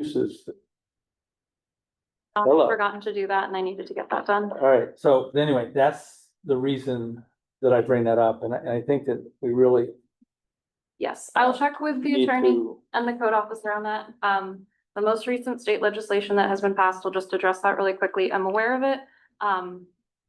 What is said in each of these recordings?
uses. I've Hello. forgotten to do that and I needed to get that done. All right, so anyway, that's the reason that I bring that up, and I think that we really Yes, I will check with the need attorney to. and the code officer on that. The most recent state legislation that has been passed, will just address that really quickly. I'm aware of it.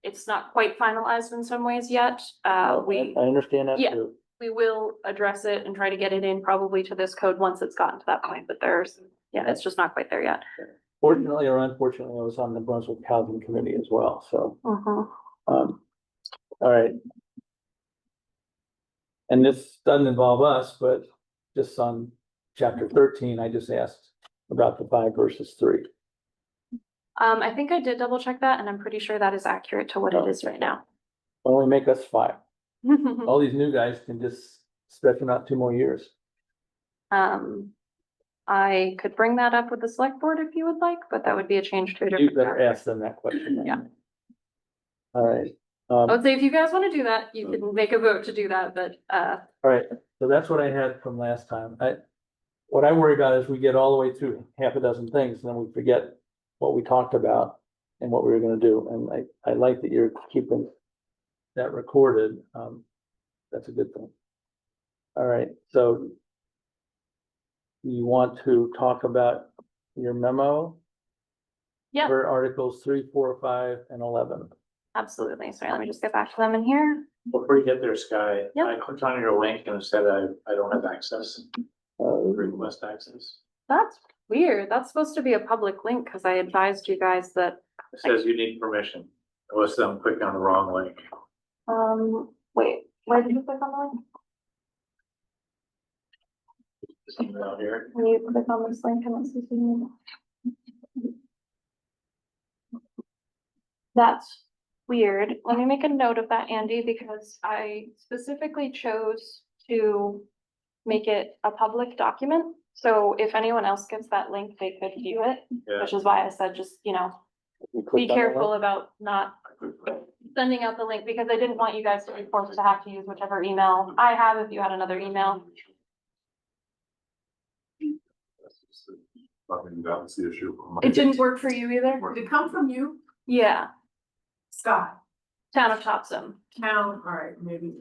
It's not quite finalized in some ways yet. I understand that yeah. too. We will address it and try to get it in probably to this code once it's gotten to that point, but it's just not quite there yet. Fortunately or unfortunately, I was on the Brunswick Housing Committee as well, so. All right. And this doesn't involve us, but just on chapter 13, I just asked about the 5 versus 3. I think I did double check that and I'm pretty sure that is accurate to what it is right now. Only make us 5. All these new guys can just stretch them out 2 more years. I could bring that up with the select board if you would like, but that would be a change to a different. You better chapter. ask them that question. Yeah. All right. I would say if you guys want to do that, you can make a vote to do that, but All right, so that's what I had from last time. What I worry about is we get all the way through half a dozen things and then we forget what we talked about and what we were gonna do. And I like that you're keeping that recorded. That's a good thing. All right, so you want to talk about your memo? Yeah. For Articles 3, 4, 5, and 11. absolutely. Sorry, let me just get back to them in here. Before you get there, Sky, Yep. I clicked on your link and it said I don't have access, request access. That's weird. That's supposed to be a public link because I advised you guys that, It says you need permission. Unless I'm clicking on the wrong link. wait, where did you click on the link? This email here. When you click on this link and it's that's weird. Let me make a note of that, Andy, because I specifically chose to make it a public document. So if anyone else gets that link, they could view it, Yeah. which is why I said, just, you know, You be clicked on that careful one? about not sending out the link because I didn't want you guys to be forced to have to use whichever email I have if you had another email. That's the issue. It didn't work for you either? Did it come from you, Yeah, Scott? Town of Topsham. Town, all right, maybe.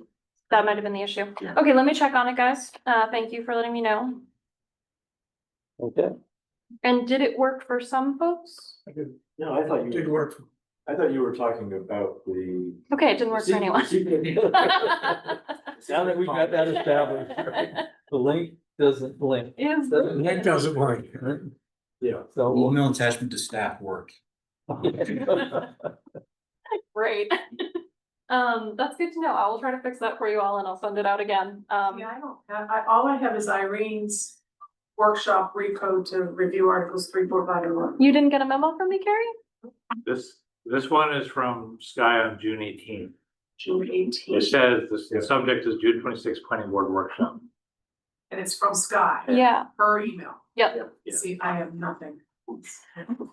That might have been the issue. Okay, let me check on it, guys. Thank you for letting me know. Okay. And did it work for some folks? No, I thought you Did work. I thought you were talking about the. Okay, it didn't work for anyone. Now that we've got that established, the link doesn't link. Is That doesn't work. Yeah. So. Email attachment to staff work. great. That's good to know. I will try to fix that for you all and I'll send it out again. Yeah, I don't, all I have is Irene's workshop recode to review articles 3, 4, 5, and 1. You didn't get a memo from me, Carrie? This one is from Sky on June 18th. June 18th, It says the subject is June 26th planning board workshop. and it's from Scott. Yeah, Her email. yep. Yeah. See, I have nothing.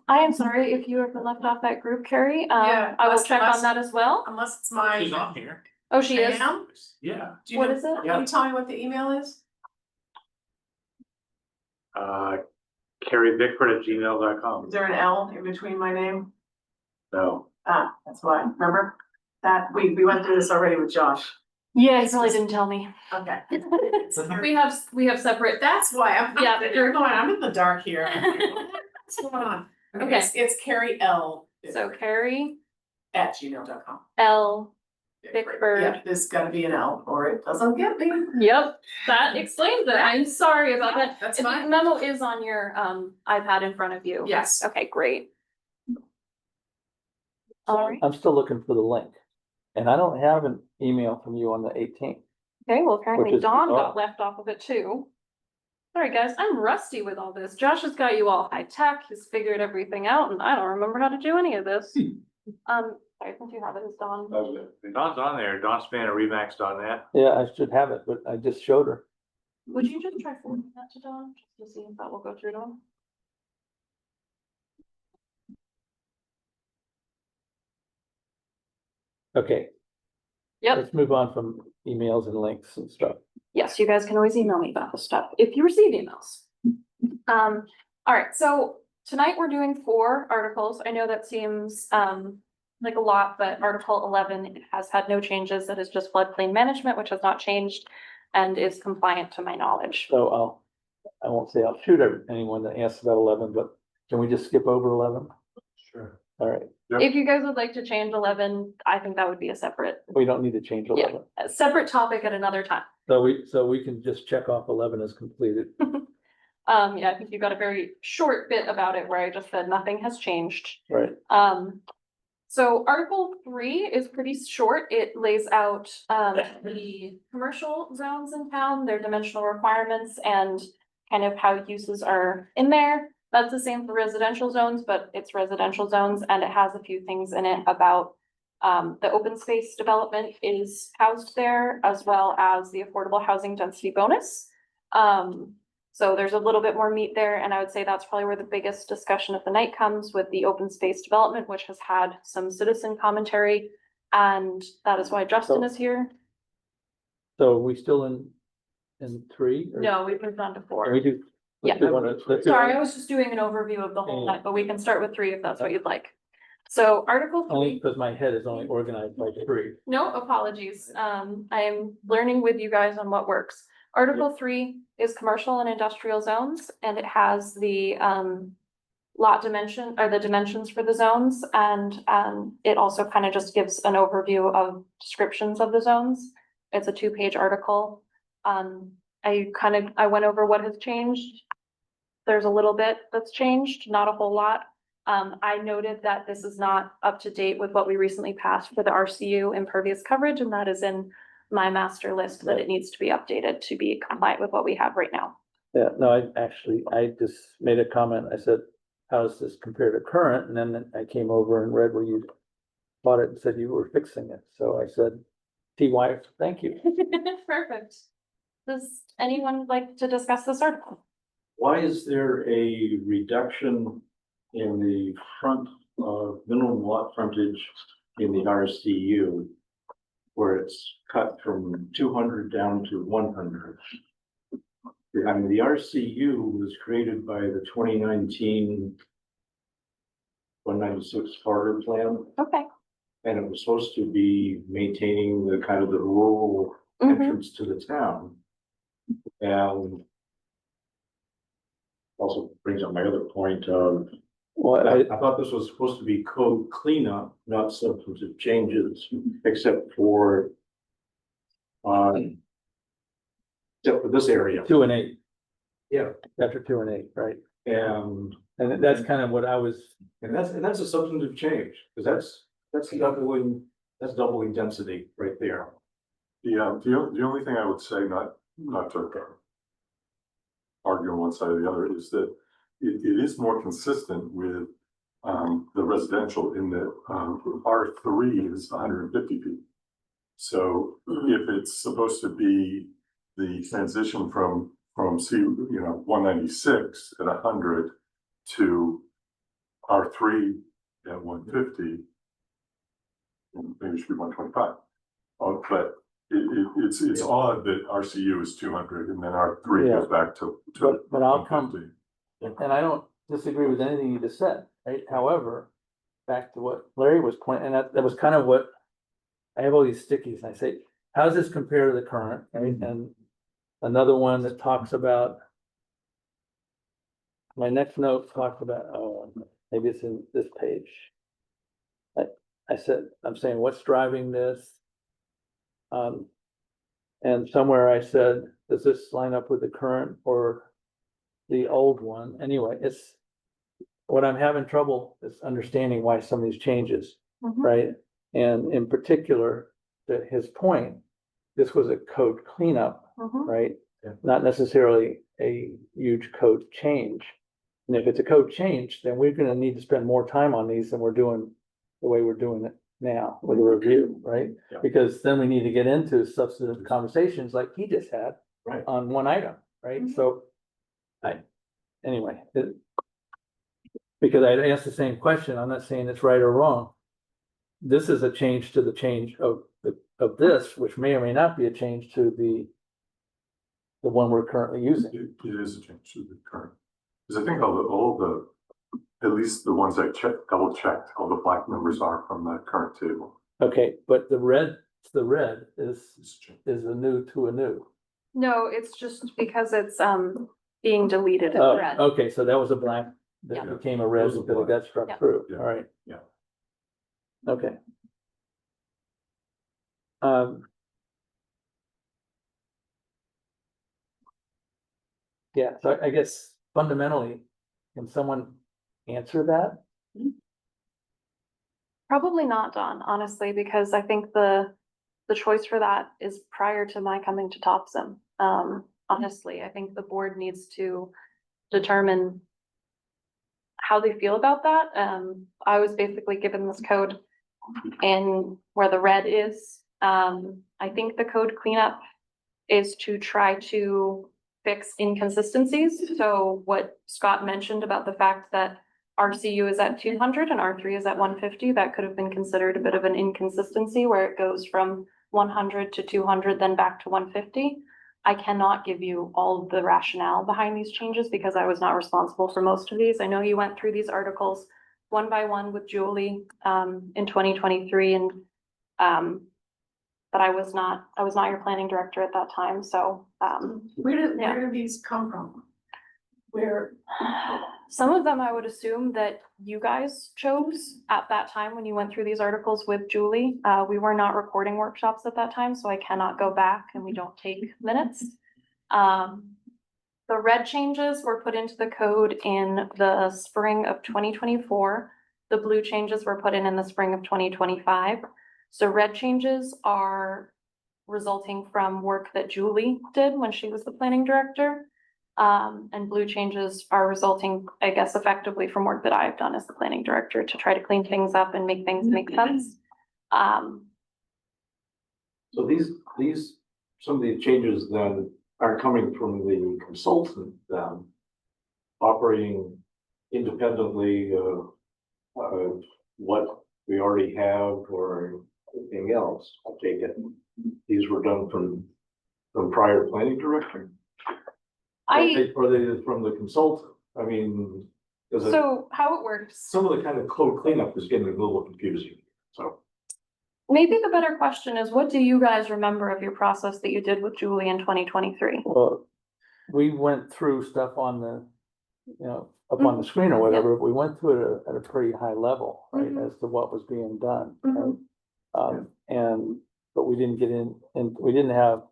I am sorry if you have been left off that group, Carrie. Yeah, I will unless- check on unless- that as well. Unless it's my. She's on here. Oh, she is? Am? Yeah. Do you What know- is it? Can you tell me what the email is? CarrieBickford@gmail.com. Is there an L in between my name? No. Ah, that's why, remember? That, we went through this already with Josh. Yeah, he really didn't tell me. Okay. We have separate. That's why, Yeah, you're going, I'm in the dark here. What's going on? Okay. It's Carrie L. So Carrie At gmail.com. L. Bickford. Yeah, there's gotta be an L or it doesn't get me. Yep, that explains it. I'm sorry about that. That's The fine. memo is on your iPad in front of you. Yes. Okay, great. All right. I'm still looking for the link. And I don't have an email from you on the 18th. Okay, well, Which apparently is Dawn bizarre. got left off of it too. Sorry, guys, I'm rusty with all this. Josh has got you all high tech. He's figured everything out and I don't remember how to do any of this. Sorry, since you have it, is Dawn. Don's on there. Don Span at Remax.net. Yeah, I should have it, but I just showed her. Would you just try forwarding that to Dawn, just to see if that will go through Dawn? Okay, Yep. let's move on from emails and links and stuff. Yes, you guys can always email me about this stuff if you receive emails. All right, so tonight we're doing 4 articles. I know that seems like a lot, but Article 11 has had no changes. That is just floodplain management, which has not changed and is compliant to my knowledge. So I won't say I'll shoot anyone that asks about 11, but can we just skip over 11? Sure. All right, If you guys would like to change 11, I think that would be a separate, we don't need to change 11. a separate topic at another time. So we can just check off 11 as completed. Yeah, I think you got a very short bit about it where I just said nothing has changed. Right, So Article 3 is pretty short. It lays out the commercial zones in town, their dimensional requirements, and kind of how uses are in there. That's the same for residential zones, but it's residential zones, and it has a few things in it about the open space development is housed there, as well as the affordable housing density bonus. So there's a little bit more meat there, and I would say that's probably where the biggest discussion of the night comes with the open space development, which has had some citizen commentary. And that is why Justin is here. so are we still in 3? or- No, we've moved on to Can 4. we do? let's Yeah. do one at- let's do- Sorry, I was just doing an overview of the whole night, but we can start with 3 if that's what you'd like. So Article Only 3, because my head is only organized by 3. no apologies. I am learning with you guys on what works. Article 3 is commercial and industrial zones, and it has the lot dimension or the dimensions for the zones, and it also kind of just gives an overview of descriptions of the zones. It's a 2-page article. I went over what has changed. There's a little bit that's changed, not a whole lot. I noted that this is not up to date with what we recently passed for the RCU impervious coverage, and that is in my master list that it needs to be updated to be compliant with what we have right now. Yeah, no, I just made a comment. I said, how does this compare to current? And then I came over and read where you bought it and said you were fixing it. So I said, TY, thank you. Perfect. Does anyone like to discuss this article? Why is there a reduction in the front minimum lot frontage in the RCU? Where it's cut from 200 down to 100? I mean, the RCU was created by the 2019 196 Carter plan, Okay. and it was supposed to be maintaining the kind of the rural Mhm. entrance to the town. And also brings up my other point of, Well, I thought this was supposed to be code cleanup, not substantive changes, except for this area. 2 and 8, Yeah, after 2 and 8, right? and And that's kind of what I was, that's a substantive change, because that's doubling density right there. Yeah, the only thing I would say, not to argue on one side or the other, is that it is more consistent with the residential in that R3 is 150 feet. So if it's supposed to be the transition from 196 at 100 to R3 at 150, maybe it should be 125. But it's odd that RCU is 200 and then R3 Yeah. goes back to but I'll come, 150. and I don't disagree with anything you just said, right? However, back to what Larry was pointing, and that was kind of what, I have all these stickies and I say, how does this compare to the current, right? And another one that talks about, my next note talks about, maybe it's in this page. I said, I'm saying, what's driving this? And somewhere I said, does this line up with the current or the old one? Anyway, it's, what I'm having trouble is understanding why some of these changes, Mhm. right? And in particular, to his point, this was a code cleanup, Mhm. right? Yeah. Not necessarily a huge code change. And if it's a code change, then we're gonna need to spend more time on these than we're doing the way we're doing it now with a review, right? Yeah. Because then we need to get into substantive conversations like he just had Right. on one item, right? Mhm. So anyway, because I asked the same question, I'm not saying it's right or wrong. This is a change to the change of this, which may or may not be a change to the one we're currently using. It is a change to the current. Because I think all the, at least the ones I double checked, all the black numbers are from the current table. Okay, but the red It's is a new to a new. No, it's just because it's, being deleted in Oh, red. okay, so that was a blank Yeah. that became a red Those are because it got struck Yeah. through, Yeah. all right. Yeah. Okay. Yeah, so I guess fundamentally, can someone answer that? Probably not, Dawn, honestly, because I think the choice for that is prior to my coming to Topsham. Honestly, I think the board needs to determine how they feel about that. I was basically given this code in where the red is. I think the code cleanup is to try to fix inconsistencies. So what Scott mentioned about the fact that RCU is at 200 and R3 is at 150, that could have been considered a bit of an inconsistency where it goes from 100 to 200, then back to 150. I cannot give you all of the rationale behind these changes because I was not responsible for most of these. I know you went through these articles one by one with Julie in 2023 and but I was not your planning director at that time, so Where do these come from? Where, some of them I would assume that you guys chose at that time when you went through these articles with Julie. We were not recording workshops at that time, so I cannot go back and we don't take minutes. The red changes were put into the code in the spring of 2024. The blue changes were put in the spring of 2025. So red changes are resulting from work that Julie did when she was the planning director. And blue changes are resulting, I guess, effectively from work that I've done as the planning director to try to clean things up and make things make sense. So these, some of the changes then are coming from the consultant then operating independently of what we already have or anything else. I take it. These were done from prior planning director? Or they from the consultant? I mean, because So how it works, some of the kind of code cleanup is getting a little confusing, so. maybe the better question is, what do you guys remember of your process that you did with Julie in 2023? Well, we went through stuff on the, up on the screen or whatever, but we went through it at a pretty high level, right, as to what was being done. Right? But we didn't get in, and we didn't have,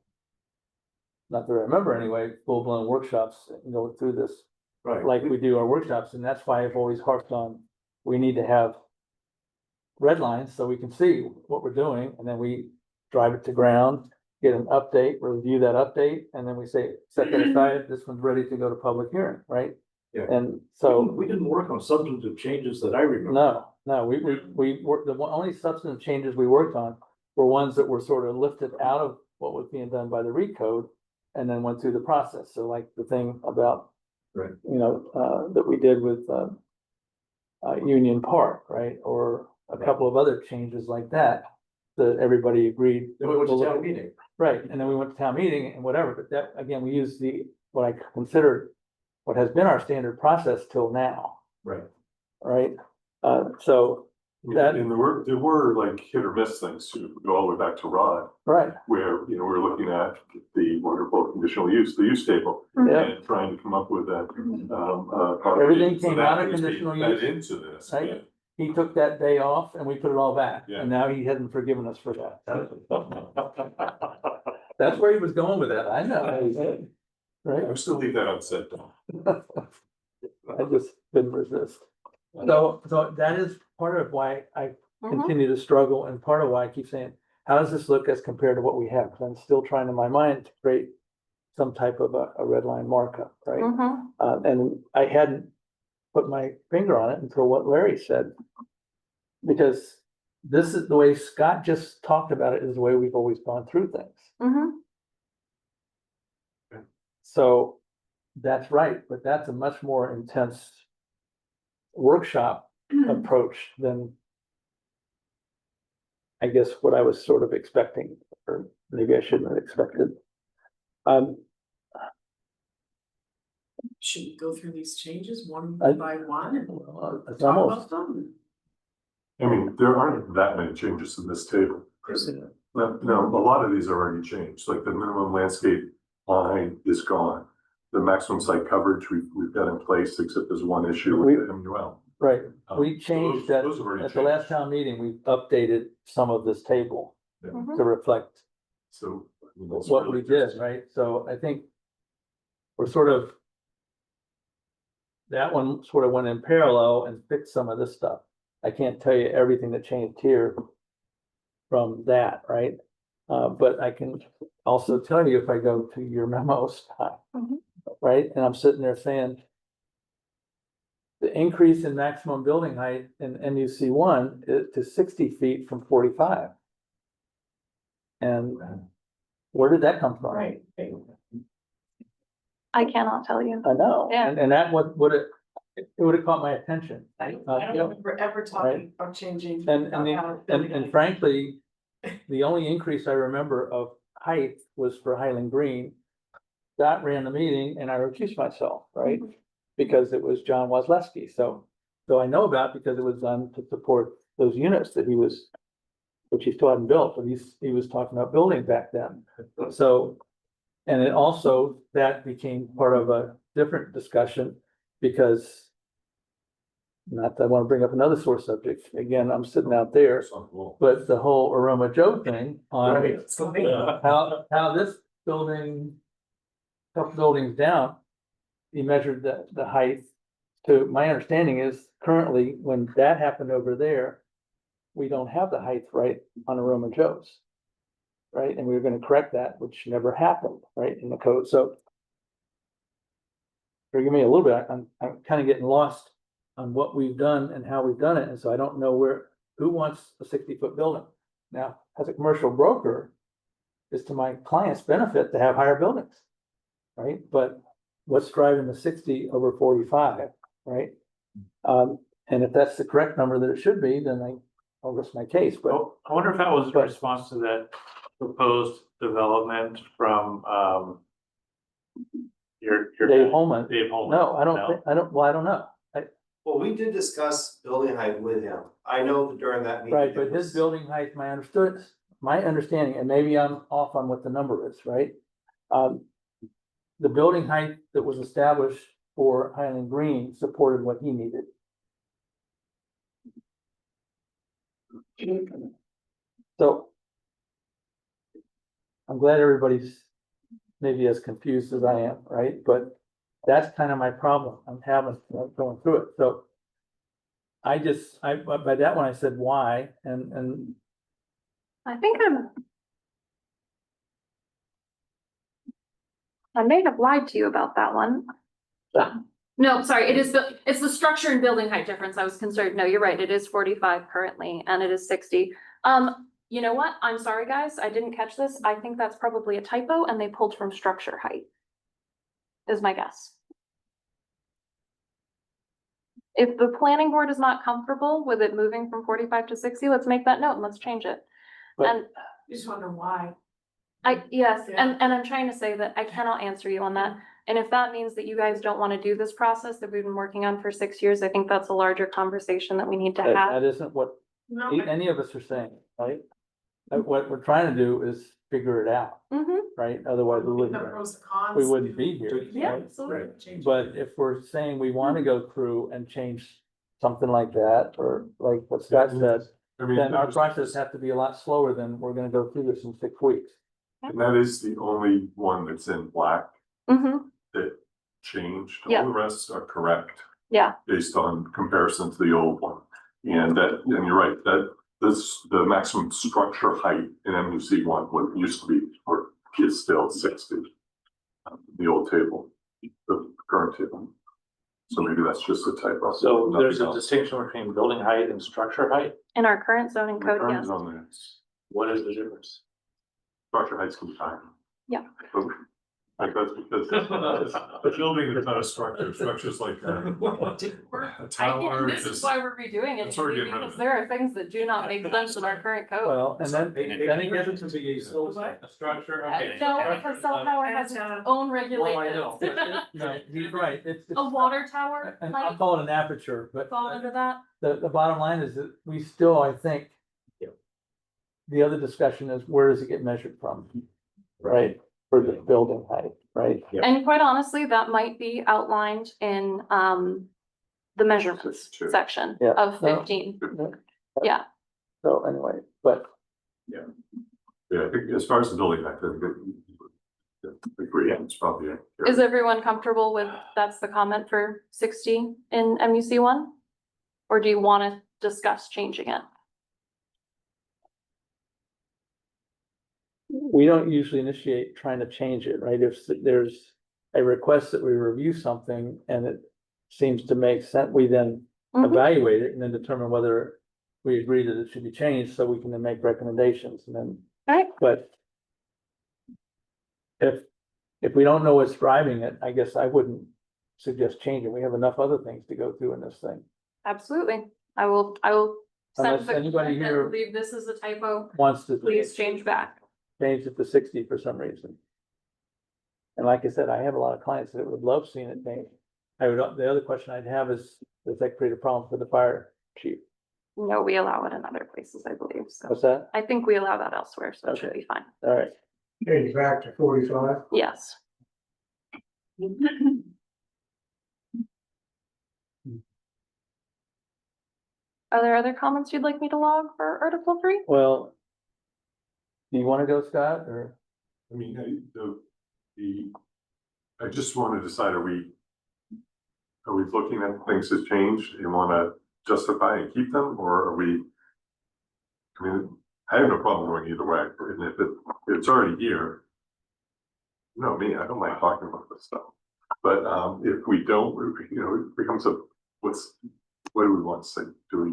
not that I remember anyway, full-blown workshops, go through this Right. like we do our workshops, and that's why I've always harped on, we need to have red lines so we can see what we're doing, and then we drive it to ground, get an update, review that update, and then we say, set that aside, this one's ready to go to public hearing, right? Yeah. And so, We didn't work on substantive changes that I remember. no, we were, only substantive changes we worked on were ones that were sort of lifted out of what was being done by the recode and then went through the process. So like the thing about, Right. that we did with, Union Park, right? Or a couple of other changes like that, that everybody agreed. Then we went to town meeting. Right, and then we went to town meeting and whatever, but that, again, we used what I considered, what has been our standard process till now, Right. right? So that, And there were like hit or miss things too, go all the way back to Rod, right, where, we're looking at the wonderful conditional use, the use table. yeah, And trying to come up with that. Everything so came that out of was being conditional fed use. Into this. Right. He took that day off and we put it all back, Yeah. and now he hasn't forgiven us for that. That's where he was going with that, I know. Right? I would still leave that unsaid though. I just couldn't resist. So that is part of why I continue to struggle, and part of why I keep saying, how does this look as compared to what we have? Because I'm still trying in my mind to create some type of a red line markup, right? And I hadn't put my finger on it until what Larry said. Because this is the way Scott just talked about it, is the way we've always gone through things. So that's right, but that's a much more intense workshop approach than I guess what I was sort of expecting, or maybe I shouldn't have expected. Should we go through these changes one I- by one and It's talk almost, about them? I mean, there aren't that many changes in this table. No, a lot of these are already changed, like the minimum landscape line is gone. The maximum site coverage we've got in place, except there's one issue with the MUL. right, we So changed those- that, those have already at the last changed. town meeting, we updated some of this table Mhm. to reflect So. I mean, that's what really we did, just- right? So I think we're sort of, that one sort of went in parallel and fixed some of this stuff. I can't tell you everything that changed here from that, right? But I can also tell you if I go to your memos, Mhm. right? And I'm sitting there saying the increase in maximum building height in MUC one to 60 feet from 45. And where did that come from? Right. I cannot tell you. I know, Yeah. and that it would have caught my attention. I don't yeah. remember ever talking about changing. And frankly, the only increase I remember of height was for Highland Green. That ran the meeting and I recused myself, right? Because it was John Wazleski, so I know about it because it was done to support those units that which he still hadn't built, but he was talking about building back then. So, and it also, that became part of a different discussion because not that I want to bring up another sore subject. Again, I'm sitting out there, but the whole Aroma Joe thing on how this building, couple buildings down, he measured the height. To my understanding is currently when that happened over there, we don't have the height right on Aroma Joe's. Right, and we were gonna correct that, which never happened, right, in the code, so. Forgive me a little bit, I'm kind of getting lost on what we've done and how we've done it, and so I don't know who wants a 60-foot building? Now, as a commercial broker, it's to my client's benefit to have higher buildings. Right, but what's driving the 60 over 45, right? And if that's the correct number that it should be, then I'll rest my case, but. Well, I wonder if that was a But- response to that proposed development from, your. Dave Holman, Dave Holman. no, I don't know. Well, we did discuss building height with him. I know that during that meeting. Right, it but his was- building height, my understanding, and maybe I'm off on what the number is, right? The building height that was established for Highland Green supported what he needed. So. I'm glad everybody's maybe as confused as I am, right? But that's kind of my problem. I'm having, going through it, so. By that one, I said why, and I think I may have lied to you about that one. No, sorry, it's the structure and building height difference. I was concerned. No, you're right. It is 45 currently and it is 60. You know what? I'm sorry, guys. I didn't catch this. I think that's probably a typo and they pulled from structure height. Is my guess. If the planning board is not comfortable with it moving from 45 to 60, let's make that note and let's change it. But- And You just wonder why. yes, Yeah. and I'm trying to say that I cannot answer you on that. And if that means that you guys don't want to do this process that we've been working on for 6 years, I think that's a larger conversation that we need to that have. isn't what No, any of us are saying, right? What we're trying to do is figure it out, Mhm. right? Otherwise, we the wouldn't, pros and cons. we wouldn't be here. Yeah, right? absolutely. Change it. But if we're saying we want to go through and change something like that, or like what Scott said, I mean, then our there's- process has to be a lot slower than we're gonna go through this in 6 weeks. And that is the only one that's in black Mhm. that changed. Yeah. All the rest are correct. Yeah. Based on comparison to the old one. And you're right, the maximum structure height in MUC one, what used to be, or is still 60. The old table, the current table. So maybe that's just a typo. So there's a Nothing else. distinction between building height and structure height. In our current zoning code, Current yes. zoning, What is the difference? Structure height's confined. Yeah. But Like that's because the building is not a structure, structure's like a tower. This is why we're redoing it, That's where we're getting rid of because it. there are things that do not make sense in our current code. Well, and then it gets to be still a structure, No, because cell tower has its own well, I know, regulations. but no, he's right, it's. A water tower, And like, I'll call it an aperture, but fall under that. the bottom line is that we still, I think. The other discussion is where does it get measured from? Right, for the building height, right? And quite honestly, that might be outlined in, the measurements Sure. section Yeah. of No. 15. Yeah. So anyway, but Yeah, I think as far as the building, I think agree, it's probably. Is everyone comfortable with, that's the comment for 60 in MUC 1? Or do you want to discuss changing it? we don't usually initiate trying to change it, right? If there's a request that we review something and it seems to make sense, we then Mhm. evaluate it and then determine whether we agree that it should be changed, so we can then make recommendations and then. Alright. But if we don't know what's driving it, I guess I wouldn't suggest changing. We have enough other things to go through in this thing. Absolutely. I will send Unless the anybody and here leave this as a typo. wants to Please change back. change it to 60 for some reason. And like I said, I have a lot of clients that would love seeing it changed. The other question I'd have is, does that create a problem for the fire chief? No, we allow it in other places, I believe. So What's that? I think we allow that elsewhere, so it should Okay. be fine. All right. Change back to 45. Yes. Are there other comments you'd like me to log for Article 3? Well, do you want to go, Scott, or? I mean, I just want to decide, are we looking at things that changed and want to justify and keep them, or are we? I mean, I have no problem going either way, and if it's already here. No, me, I don't mind talking about this stuff, but if we don't, it becomes what do we want to say? Do we?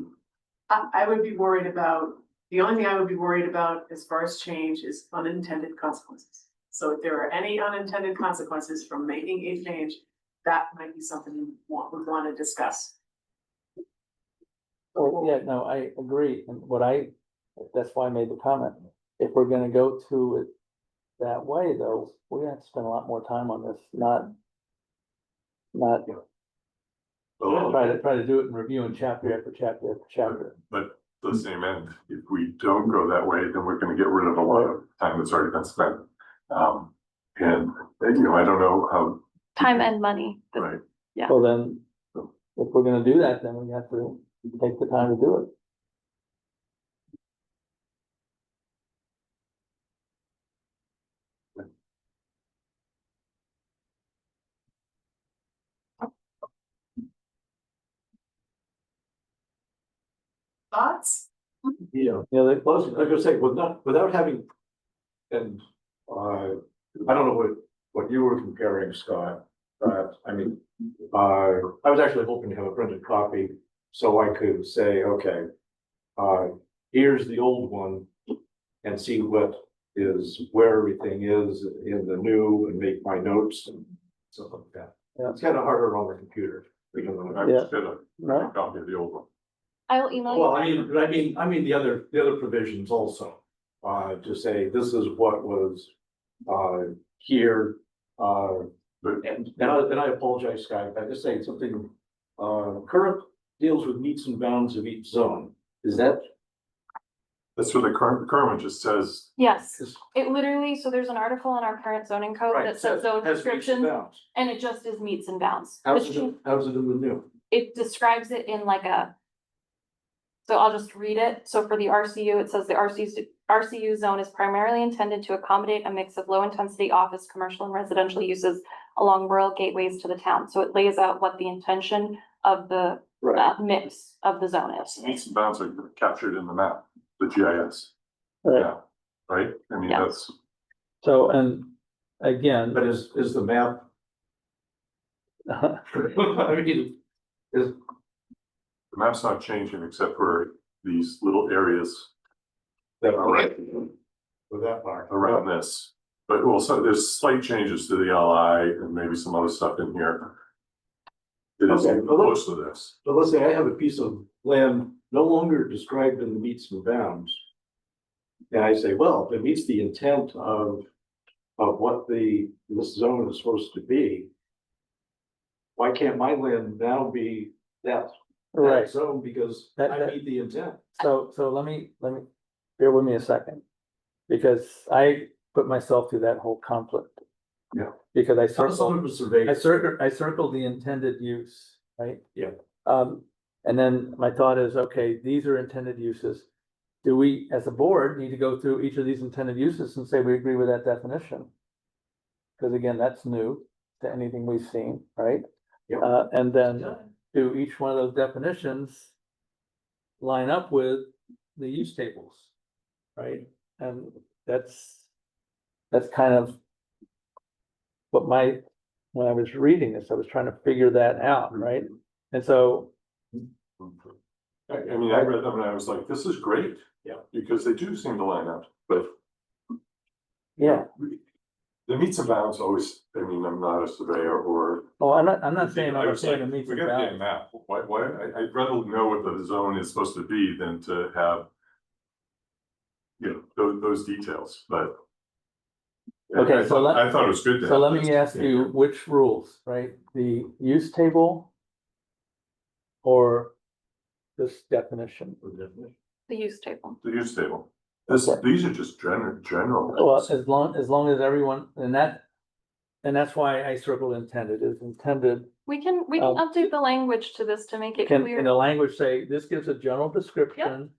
I would be worried about, the only thing I would be worried about as far as change is unintended consequences. So if there are any unintended consequences from making a change, that might be something we want to discuss. Oh, yeah, no, I agree, and that's why I made the comment. If we're gonna go to it that way, though, we're gonna have to spend a lot more time on this, not try to do it in review in chapter after chapter after chapter. But to the same end, if we don't go that way, then we're gonna get rid of a lot of time that's already been spent. And, I don't know how. Time and money. Right, Yeah. Well, then, if we're gonna do that, then we have to take the time to do it. Thoughts? Yeah, You know, well, I was gonna say, without having, and, I don't know what you were comparing, Scott, but, I mean, I was actually hoping to have a printed copy, so I could say, okay, here's the old one, and see where everything is in the new, and make my notes and stuff like that. Yeah. It's kind of harder on the computer. Because of- I Yeah. just did a Right. copy of the old one. I'll email you. Well, I mean the other provisions also, to say this is what was, here, and I apologize, Scott, I just saying something, current deals with meets and bounds of each zone, is that? That's what the current one just says. Yes, is- it literally, so there's an article in our current zoning code that says zone has meets and descriptions, bounds. and it just is meets and bounds. How's It's it in the new? It describes it in like so I'll just read it. So for the RCU, it says the RCU zone is primarily intended to accommodate a mix of low-intensity office, commercial, and residential uses along rural gateways to the town. So it lays out what the intention of the mix of the zone is. Meets and bounds are captured in the map, the GIS. Right. Yeah, right? I mean, Yeah. that's, So, and again, But is the map, I mean, the map's not changing except for these little areas that, with that part. around this. But also, there's slight changes to the LI and maybe some other stuff in here. It is Okay, well, close to this. So let's say I have a piece of land no longer described in the meets and bounds. And I say, well, if it meets the intent of what this zone is supposed to be. Why can't my land now be that Right, zone because That- I that- meet the intent? so let me, bear with me a second. Because I put myself through that whole conflict. Yeah. Because I Some circled, of the survey. I circled the intended use, right? Yeah. And then my thought is, okay, these are intended uses. Do we, as a board, need to go through each of these intended uses and say we agree with that definition? Because again, that's new to anything we've seen, right? Yeah. And then do each one of those definitions line up with the use tables, right? And that's kind of what when I was reading this, I was trying to figure that out, right? And so, I mean, I read them and I was like, this is great. Yeah. Because they do seem to line up, but. yeah, The meets and bounds always, I mean, I'm not a surveyor or. oh, I'm not saying I I'm was saying like, it meets we and gotta get a bounds. map. Why, I'd rather know what the zone is supposed to be than to have. You know, those details, but. Okay, I so thought it was good to So have let me this. ask you, which rules, right? The use table or this definition? The use table. The use table. Okay. These are just general. Well, as long as everyone, and that's why I circled intended, is intended. We can update the language to this to make it Can, clear. in the language say, this gives a general description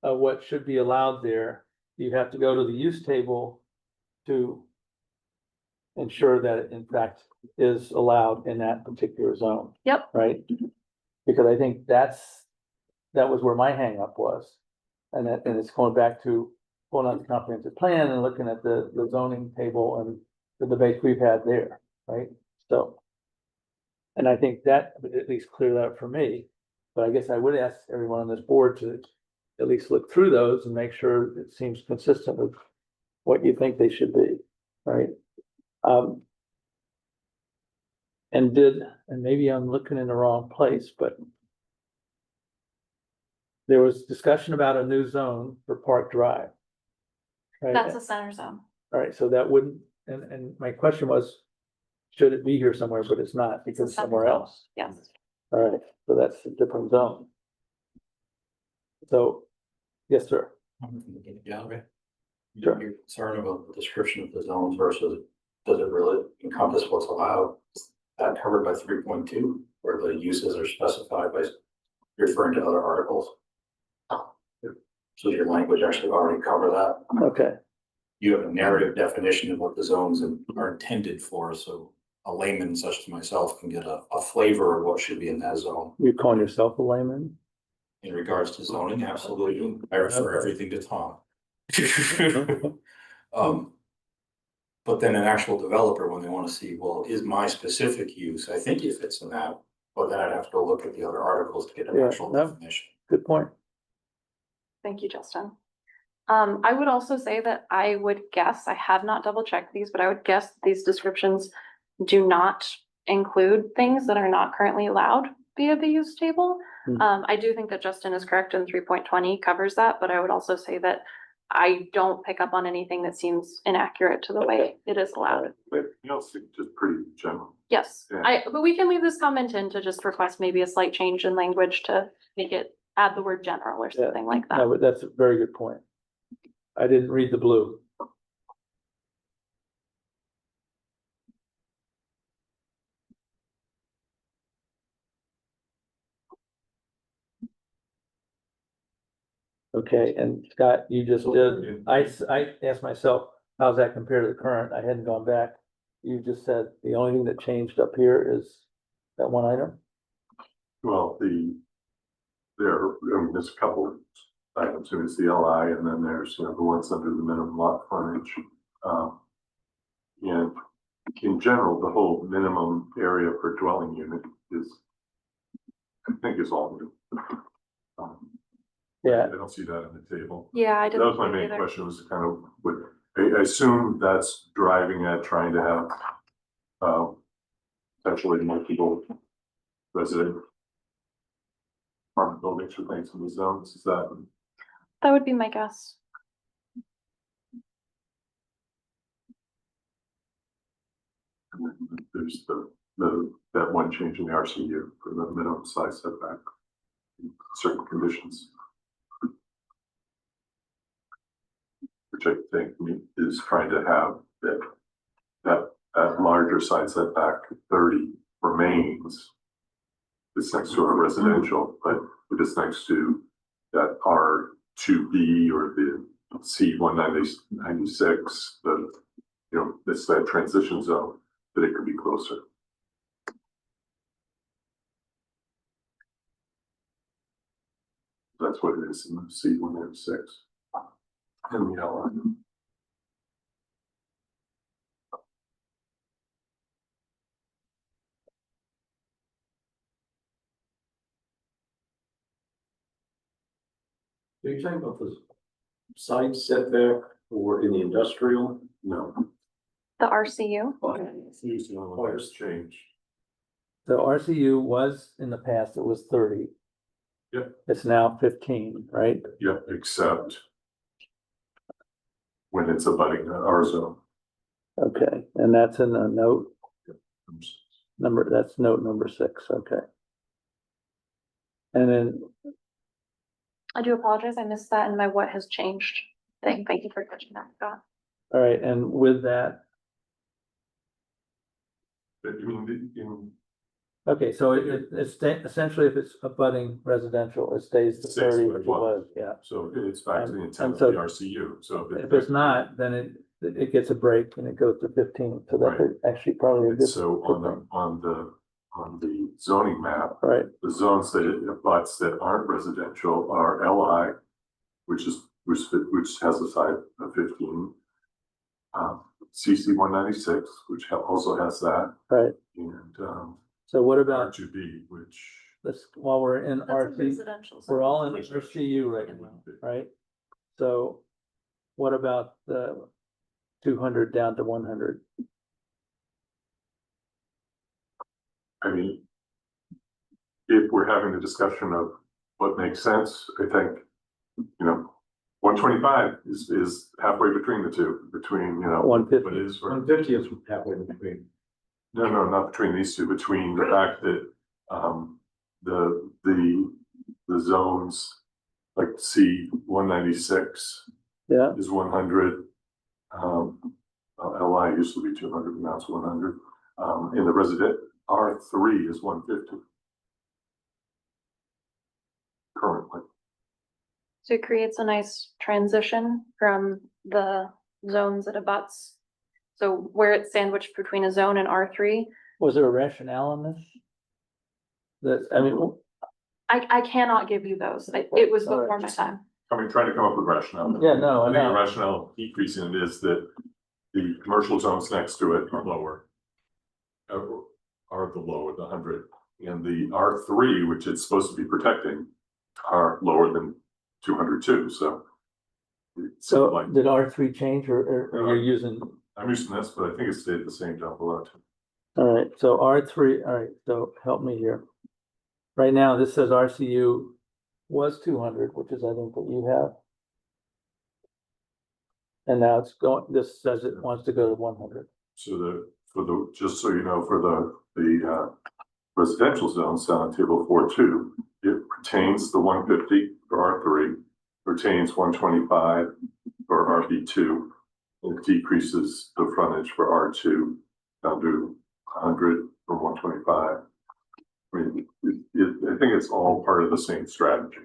of what should be allowed there. You have to go to the use table to ensure that it in fact is allowed in that particular zone. Yep. Right? Because I think that was where my hang-up was. And it's going back to pulling out the comprehensive plan and looking at the zoning table and the debate we've had there, right? So. And I think that would at least clear that up for me, but I guess I would ask everyone on this board to at least look through those and make sure it seems consistent with what you think they should be, right? And maybe I'm looking in the wrong place, but there was discussion about a new zone for Park Drive. Right? That's a center zone. All right, so that wouldn't, and my question was, should it be here somewhere, but it's not, It's a because center somewhere zone. else. Yes. All right, so that's a different zone. So, yes, sir. Yeah, okay. Sure. Your concern about the description of the zones versus does it really encompass what's allowed? Is that covered by 3.2, where the uses are specified by referring to other articles? So your language actually already cover that? Okay, You have a narrative definition of what the zones are intended for, so a layman such as myself can get a flavor of what should be in that zone. you calling yourself a layman? In regards to zoning, absolutely. I refer Okay. everything to Tom. But then an actual developer, when they want to see, well, is my specific use, I think it fits in that, but then I'd have to go look at the other articles to get an Yeah, actual no. definition. Good point. Thank you, Justin. I would also say that I would guess, I have not double checked these, but I would guess these descriptions do not include things that are not currently allowed via the use table. Hmm. I do think that Justin is correct and 3.20 covers that, but I would also say that I don't pick up on anything that seems inaccurate to the way it is allowed. But you know, it's just pretty general. Yes, Yeah. but we can leave this comment in to just request maybe a slight change in language to make it, add the word general or something like that. No, but that's a very good point. I didn't read the blue. Okay, and Scott, you just did, I asked myself, how's that compare to the current? I hadn't gone back. You just said the only thing that changed up here is that one item? Well, there's a couple of items, it's the LI and then there's, the ones under the minimum lot frontage. And in general, the whole minimum area per dwelling unit I think is all new. Yeah. I don't see that in the table. Yeah, I That didn't. was my see it main either. question, was kind of what I assume that's driving at trying to have, potentially multiple resident apartment buildings or things in the zones, is that? That would be my guess. And then there's that one change in the RCU for the minimum size setback in certain conditions. Which I think is trying to have that larger side setback 30 remains. It's next to our residential, but it is next to that R2B or the C196, it's that transition zone, that it could be closer. That's what it is in the C196. And the LI. Are you talking about the side setback or in the industrial? No, The RCU, it's changed. The RCU was, in the past, it was 30. Yep. It's now 15, right? Yep, except when it's abutting our zone. Okay, and that's in a note number, that's note number 6, okay. And then, I do apologize, I missed that in my what has changed thing. Thank you for catching that, Scott. all right, and with that, But you mean, in okay, so essentially if it's abutting residential, it stays the 30 as it was, yeah. so it's back to the And intent of so the RCU, so. If it's not, then it gets a break and it goes to 15, so that's Right. actually probably a good. So on the zoning map, Right, the zones that it abuts that aren't residential are LI, which has a side of 15. CC 196, which also has that, right, and so what about, R2B, which while we're in That's a RC, residential we're all zone. in RCU right now, right? So what about the 200 down to 100? I mean, if we're having a discussion of what makes sense, I think, 125 is halfway between the two, between, 150. what is for. 150 is halfway between. No, not between these two, between the fact that, the zones, like C 196 Yeah, is 100. LI used to be 200, now it's 100. In the resident, R3 is 150. Currently, So it creates a nice transition from the zones it abuts. So where it's sandwiched between a zone and R3, was there a rationale in this? That, I mean, I cannot give you those. It was All right. before my time. trying to come up with rationale. Yeah, no, I I think the know. rationale decreasing it is that the commercial zones next to it are lower. Are the low at the 100, and the R3, which it's supposed to be protecting, are lower than 202, so. So Like, did R3 change or you're using, I'm using this, but I think it stayed the same down below too. all right, so R3, all right, so help me here. Right now, this says RCU was 200, which is I think what you have. And now it's going, this says it wants to go to 100. So just so you know, for the residential zones down on table 4.2, it retains the 150 for R3, retains 125 for RB2, and it decreases the frontage for R2 down to 100 from 125. I mean, I think it's all part of the same strategy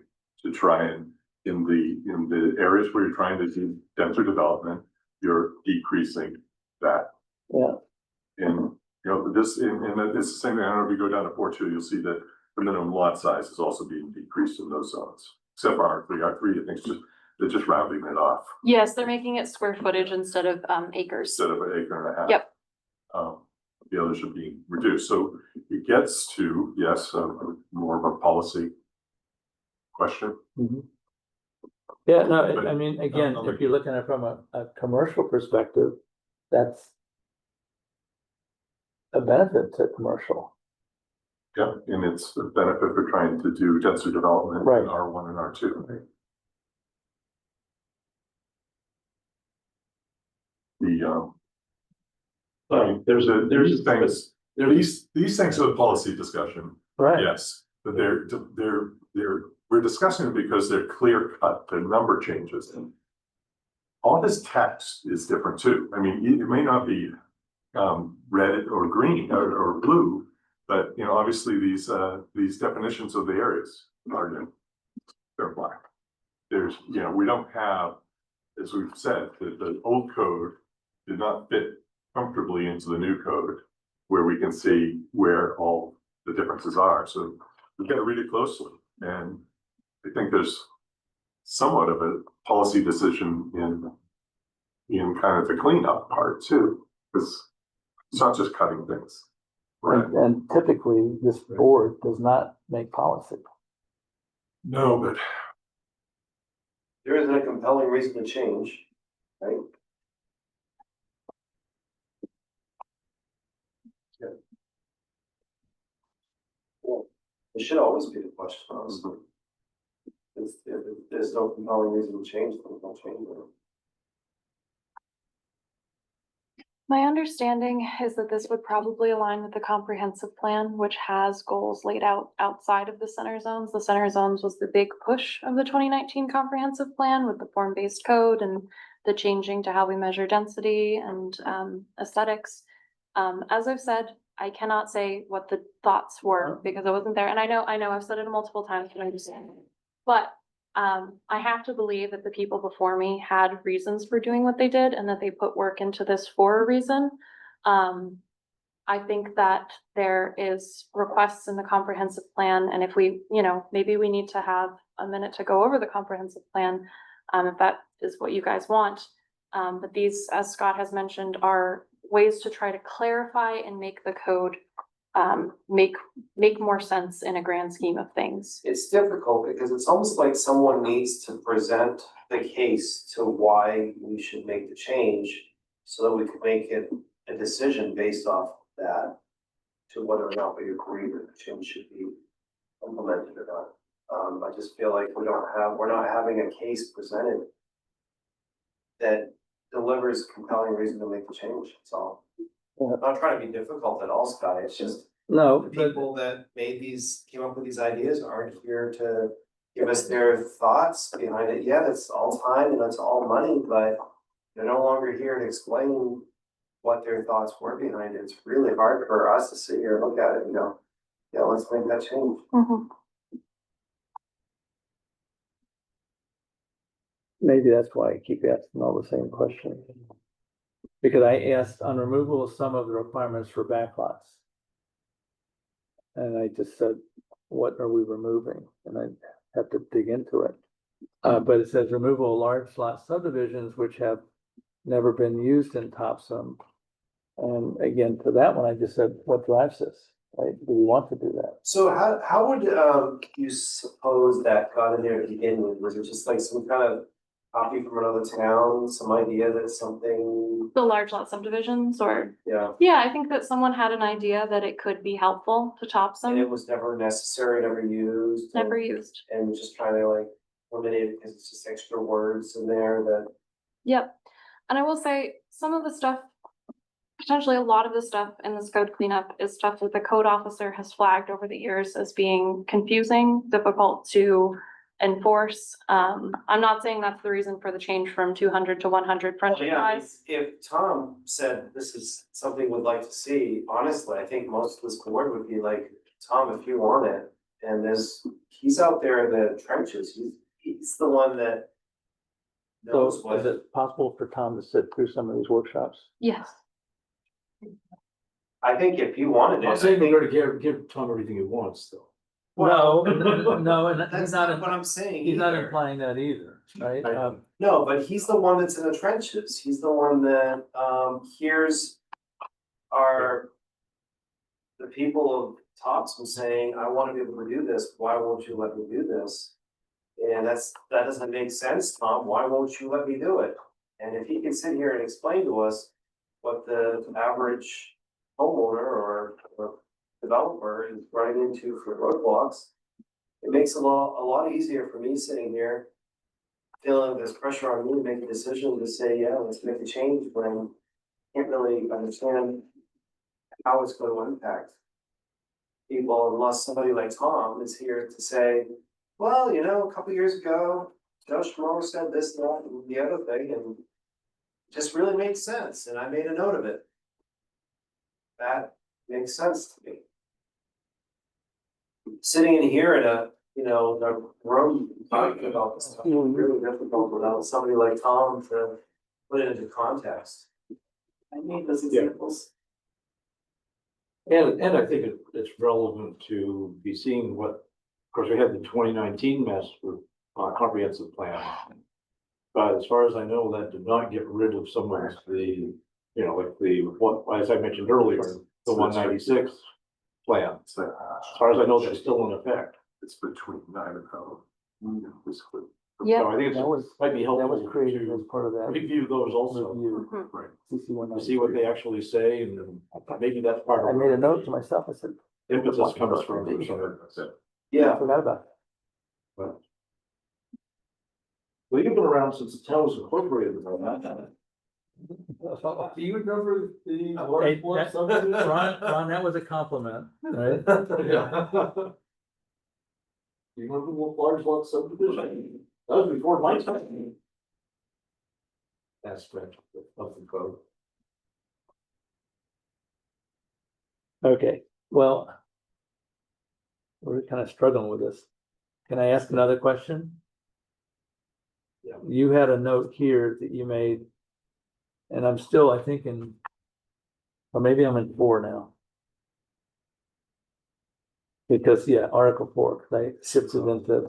to try and in the areas where you're trying to do denser development, you're decreasing that. Yeah, And it's the same thing. I don't know if you go down to 4.2, you'll see that the minimum lot size is also being decreased in those zones, except for R3. R3, I think they're just rounding it off Yes, they're making it square footage instead of acres. instead of an acre and a half. Yep. The others are being reduced. So it gets to, yes, more of a policy question. Mhm. Yeah, no, But- I mean, again, I'll if you're looking at it from a commercial perspective, that's a benefit to commercial. Yeah, and it's a benefit for trying to do denser development Right. in R1 and R2. Right. The, There's these things, these things are the policy discussion, Right, yes. But we're discussing it because they're clear cut, they're number changes. All this text is different too. I mean, it may not be red or green or blue, but you know, obviously these definitions of the areas are, they're black. There's, you know, we don't have, as we've said, the old code did not fit comfortably into the new code where we can see where all the differences are. So we've got to read it closely. And I think there's somewhat of a policy decision in kind of the cleanup part too, because it's not just cutting things. Right. and typically this board does not make policy. No, but There isn't a compelling reason to change, right? Well, it should always be the question, honestly. If there's no compelling reason to change, then don't change it. My understanding is that this would probably align with the comprehensive plan, which has goals laid out outside of the center zones. The center zones was the big push of the 2019 comprehensive plan with the form-based code and the changing to how we measure density and aesthetics. As I've said, I cannot say what the thoughts were because I wasn't there. And I know I've said it multiple times, but I understand. But I have to believe that the people before me had reasons for doing what they did and that they put work into this for a reason. I think that there is requests in the comprehensive plan, and if we, you know, maybe we need to have a minute to go over the comprehensive plan, if that is what you guys want. But these, as Scott has mentioned, are ways to try to clarify and make the code make more sense in a grand scheme of things. It's difficult because it's almost like someone needs to present the case to why we should make the change so that we can make it a decision based off that to whether or not we agree that the change should be implemented or not. I just feel like we're not having a case presented that delivers compelling reason to make the change, that's all. Yeah. I'm not trying to be difficult at all, Scott, it's just No, the but people that came up with these ideas aren't here to give us their thoughts behind it. Yeah, that's all time and that's all money, but they're no longer here to explain what their thoughts were behind it. It's really hard for us to sit here and look at it and go, yeah, let's make that change. Mhm. maybe that's why I keep asking all the same questions. Because I asked on removal of some of the requirements for backlots. And I just said, what are we removing? And I have to dig into it. But it says removal of large lot subdivisions which have never been used in Topsham. And again, to that one, I just said, what drives this? Right? Do we want to do that? So how would you suppose that got in there to begin with? Was it just like some kind of copy from another town, some idea that something, The large lot subdivisions or, yeah, yeah, I think that someone had an idea that it could be helpful to and it Topsham, was never necessary, never used? never used. And just trying to like eliminate it because it's just extra words in there that. Yep. And I will say, some of the stuff, potentially a lot of the stuff in this code cleanup is stuff that the code officer has flagged over the years as being confusing, difficult to enforce. I'm not saying that's the reason for the change from 200 to 100 frontage size. If Tom said this is something we'd like to see, honestly, I think most of this board would be like, Tom, if you want it, and he's out there in the trenches, he's the one that knows So what. is it possible for Tom to sit through some of these workshops? Yes. I think if you wanted it, I'm I saying we're think, gonna give Tom everything he wants, though. No, no, and that's he's not not, what I'm saying he's not either. implying that either, right? Right. No, but he's the one that's in the trenches. He's the one that hears the people of Topsham saying, I want to be able to do this. Why won't you let me do this? And that doesn't make sense, Tom, why won't you let me do it? And if he can sit here and explain to us what the average homeowner or developer is running into for roadblocks, it makes it a lot easier for me sitting here feeling there's pressure on me to make a decision to say, yeah, let's make a change when I can't really understand how it's going to impact people unless somebody like Tom is here to say, well, a couple years ago, Josh Schmo said this, that, and the other thing, and it just really made sense, and I made a note of it. That makes sense to me. Sitting in here in the room talking about this stuff, is really difficult without somebody like Tom to put it into context. I need those examples. And I think it's relevant to be seeing what, of course, we had the 2019 mess with comprehensive plan. But as far as I know, that did not get rid of some of what, as I mentioned earlier, the 196 plan. It's like, As far as I know, that's still in effect. it's between 9 and 12. Basically. Yeah. So I think That was, might be that helpful was created as to part of that review those also, review. Right. CC one to see what they actually say, and then maybe that's part I of. made a note to myself, I said, Impetus comes from somewhere. Yeah, I forgot about But well, you've been around since the town was incorporated. that. Do you remember the Hey, waterfall subdivision? Ron, that was a compliment, right? Yeah. Do you remember what large lot subdivision? That was before my time. Aspect of the code. Okay, well, we're kind of struggling with this. Can I ask another question? Yeah. You had a note here that you made, and I'm still, I think or maybe I'm in 4 now. Because, yeah, Article 4, they shifted into,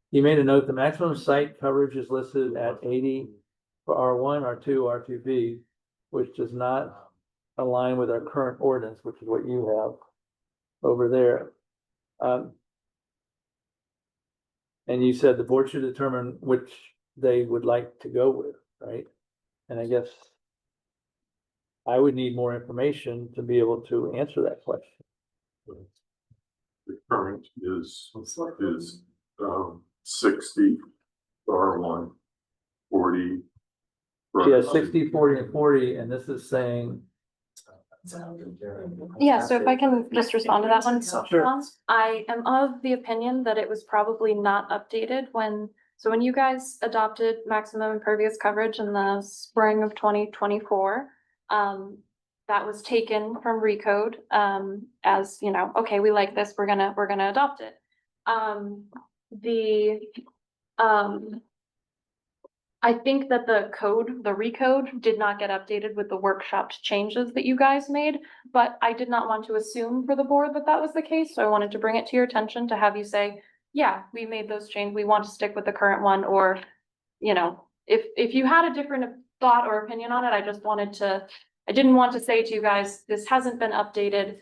you made a note, the maximum site coverage is listed at 80 for R1, R2, R2B, which does not align with our current ordinance, which is what you have over there. And you said the board should determine which they would like to go with, right? And I guess I would need more information to be able to answer that question. The current is 60 for R1, 40. for Yeah, R2. 60, 40, and 40, and this is saying, Yeah, so if I can just respond to that one. Sure. Sean, I am of the opinion that it was probably not updated when you guys adopted maximum impervious coverage in the spring of 2024, that was taken from Recode, as, okay, we like this, we're gonna adopt it. I think that the Recode did not get updated with the workshopped changes that you guys made, but I did not want to assume for the board that that was the case, so I wanted to bring it to your attention to have you say, yeah, we made those changes, we want to stick with the current one, or, if you had a different thought or opinion on it, I didn't want to say to you guys, this hasn't been updated,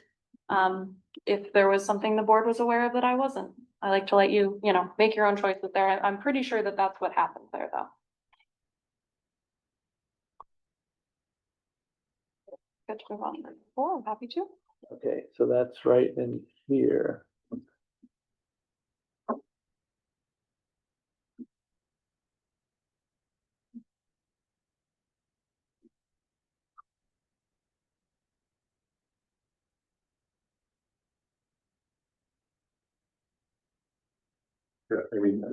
if there was something the board was aware of that I wasn't. I like to let you, make your own choices there. I'm pretty sure that that's what happened there, though. Good to move on. Oh, I'm happy to. okay, so that's right in here. Yeah, I mean,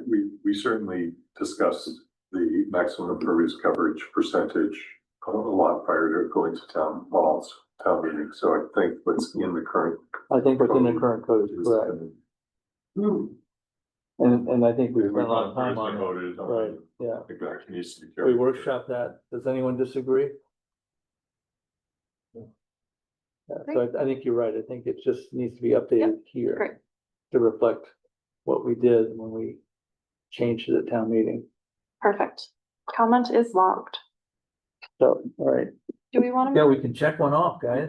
we certainly discussed the maximum impervious coverage percentage a lot prior to going to town meeting. So I think what's in the current. I think within the current code is correct. And I think we spent a lot of time on it, Voted on. right, yeah. I think that needs to be We carried. workshop that. Does anyone disagree? Yeah, so I think you're right. I think it just needs to be updated here. Great. To reflect what we did when we changed it at town meeting. Perfect. Comment is logged. So, all right. Do we want to? Yeah, we can check one off, guys.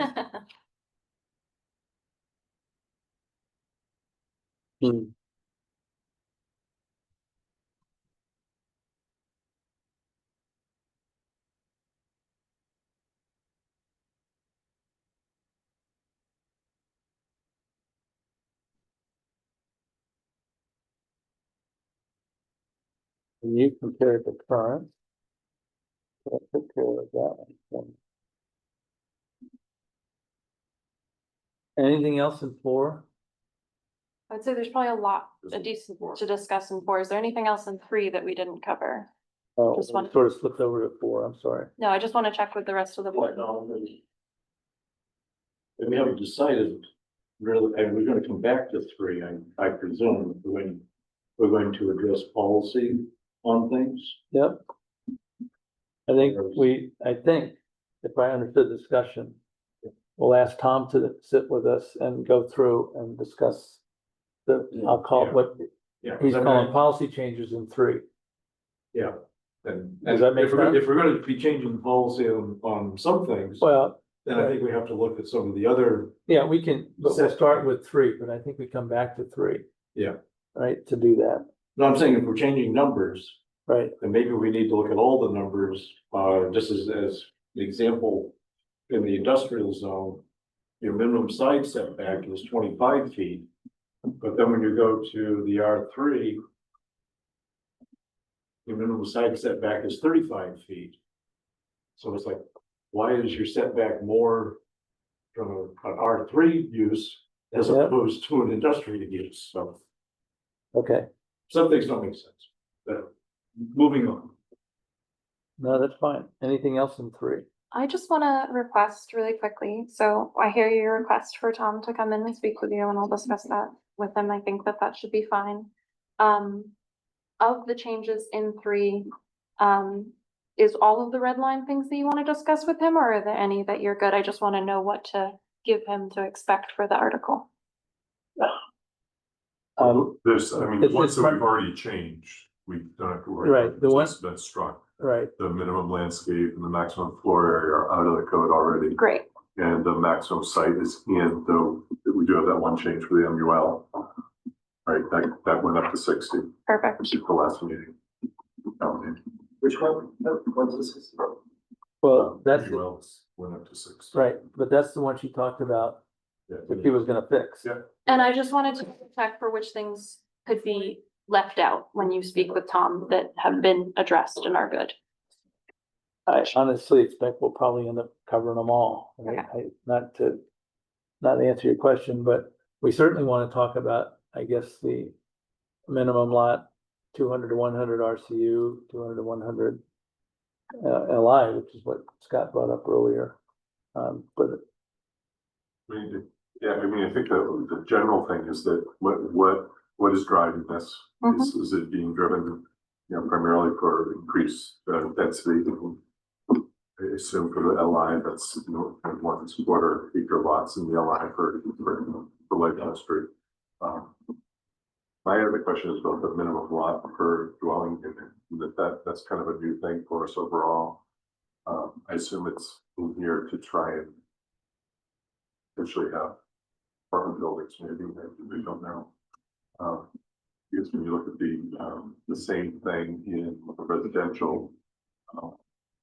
And you compared the current. So I took care of that one. Anything else in 4? I would say there's probably a decent to discuss in 4. Is there anything else in 3 that we didn't cover? Oh, Just we one. sort of slipped over to 4, I'm sorry. No, I just want to check with the rest of the board. And we haven't decided really, and we're gonna come back to 3, I presume, when we're going to address policy on things. Yep. I think, if I understood the discussion, we'll ask Tom to sit with us and go through and discuss I'll call it what Yeah. he's calling policy changes in 3. Yeah. And Does that make if we're, sense? if we're gonna be changing policy on some things, Well, then I think we have to look at some of the other, yeah, we can, but we'll start with 3, but I think we come back to 3. Yeah. Right, to do that, no, I'm saying if we're changing numbers, right, then maybe we need to look at all the numbers, just as an example. In the industrial zone, your minimum side setback is 25 feet. But then when you go to the R3, your minimum side setback is 35 feet. So it's like, why is your setback more from an R3 use as Yeah. opposed to an industrial use? So okay, some things don't make sense. But moving on. no, that's fine. Anything else in 3? I just want to request really quickly. So I hear your request for Tom to come in and speak with you, and I'll discuss that with him. I think that should be fine. Of the changes in 3, is all of the red line things that you want to discuss with him, or are there any that you're good? I just want to know what to give him to expect for the article. There's, I mean, the it's- ones that it's- we've already changed, we don't have to worry. Right, about. the It's one- just been struck. Right, The minimum landscape and the maximum floor area are out of the code already. Great. And the maximum site is in, though we do have that one change for the MUL. Right, that went up to 60, Perfect. which is the last meeting. Which one? What's this? well, that's, MULs went up to 60. right, but that's the one she talked about, Yeah. that he was gonna fix. Yeah. And I just wanted to check for which things could be left out when you speak with Tom that have been addressed and are good. I honestly expect we'll probably end up covering them all. Not to answer your question, but we certainly want to talk about, I guess, the minimum lot, 200 to 100 RCU, 200 to 100 LI, which is what Scott brought up earlier. But I mean, yeah, I mean, I think the general thing is that what is driving this? Is it being driven, primarily for increased density? I assume for the LI, that's, 1.25 acre lots in the LI for Lake Street. My other question is about the minimum lot per dwelling unit, that's kind of a new thing for us overall. I assume it's in here to try and potentially have apartment buildings, maybe, we don't know. Because when you look at the same thing in residential,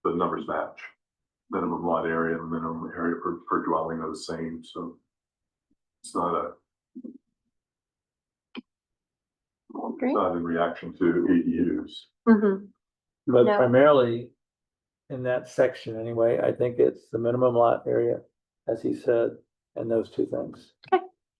the numbers match. Minimum lot area and minimum area per dwelling are the same, so it's not Great. not in reaction to ADUs. But Yeah. primarily, in that section anyway, I think it's the minimum lot area, as he said, and those 2 things.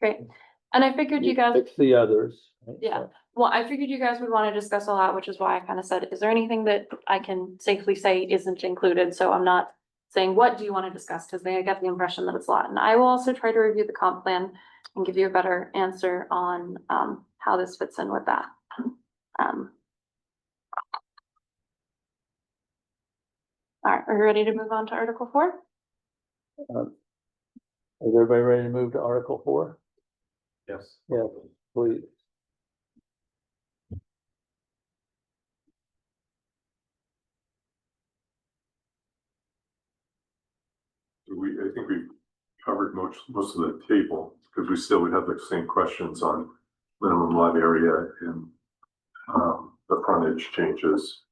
Great. And I figured you guys, Fix the others. right? Yeah. well, I figured you guys would want to discuss a lot, which is why I kind of said, is there anything that I can safely say isn't included? So I'm not saying, what do you want to discuss? Because they get the impression that it's a lot. And I will also try to review the comp plan and give you a better answer on how this fits in with that. All right, are you ready to move on to Article 4? Is everybody ready to move to Article 4? Yes. Yeah, please. I think we've covered most of the table, because we still would have the same questions on minimum lot area and the frontage changes.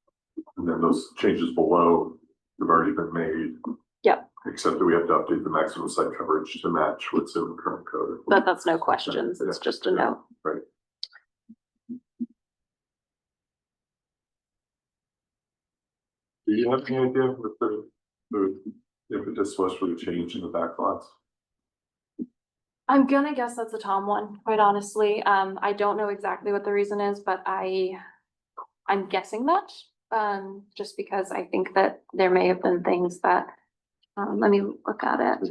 And then those changes below have already been made. Yep. Except that we have to update the maximum site coverage to match what's in the current code. But that's no questions, it's just a note. Right. Do you have any idea what the impetus was for the change in the backlots? I'm gonna guess that's a Tom one, quite honestly. I don't know exactly what the reason is, but I'm guessing that. Just because I think that there may have been things that, let me look at it.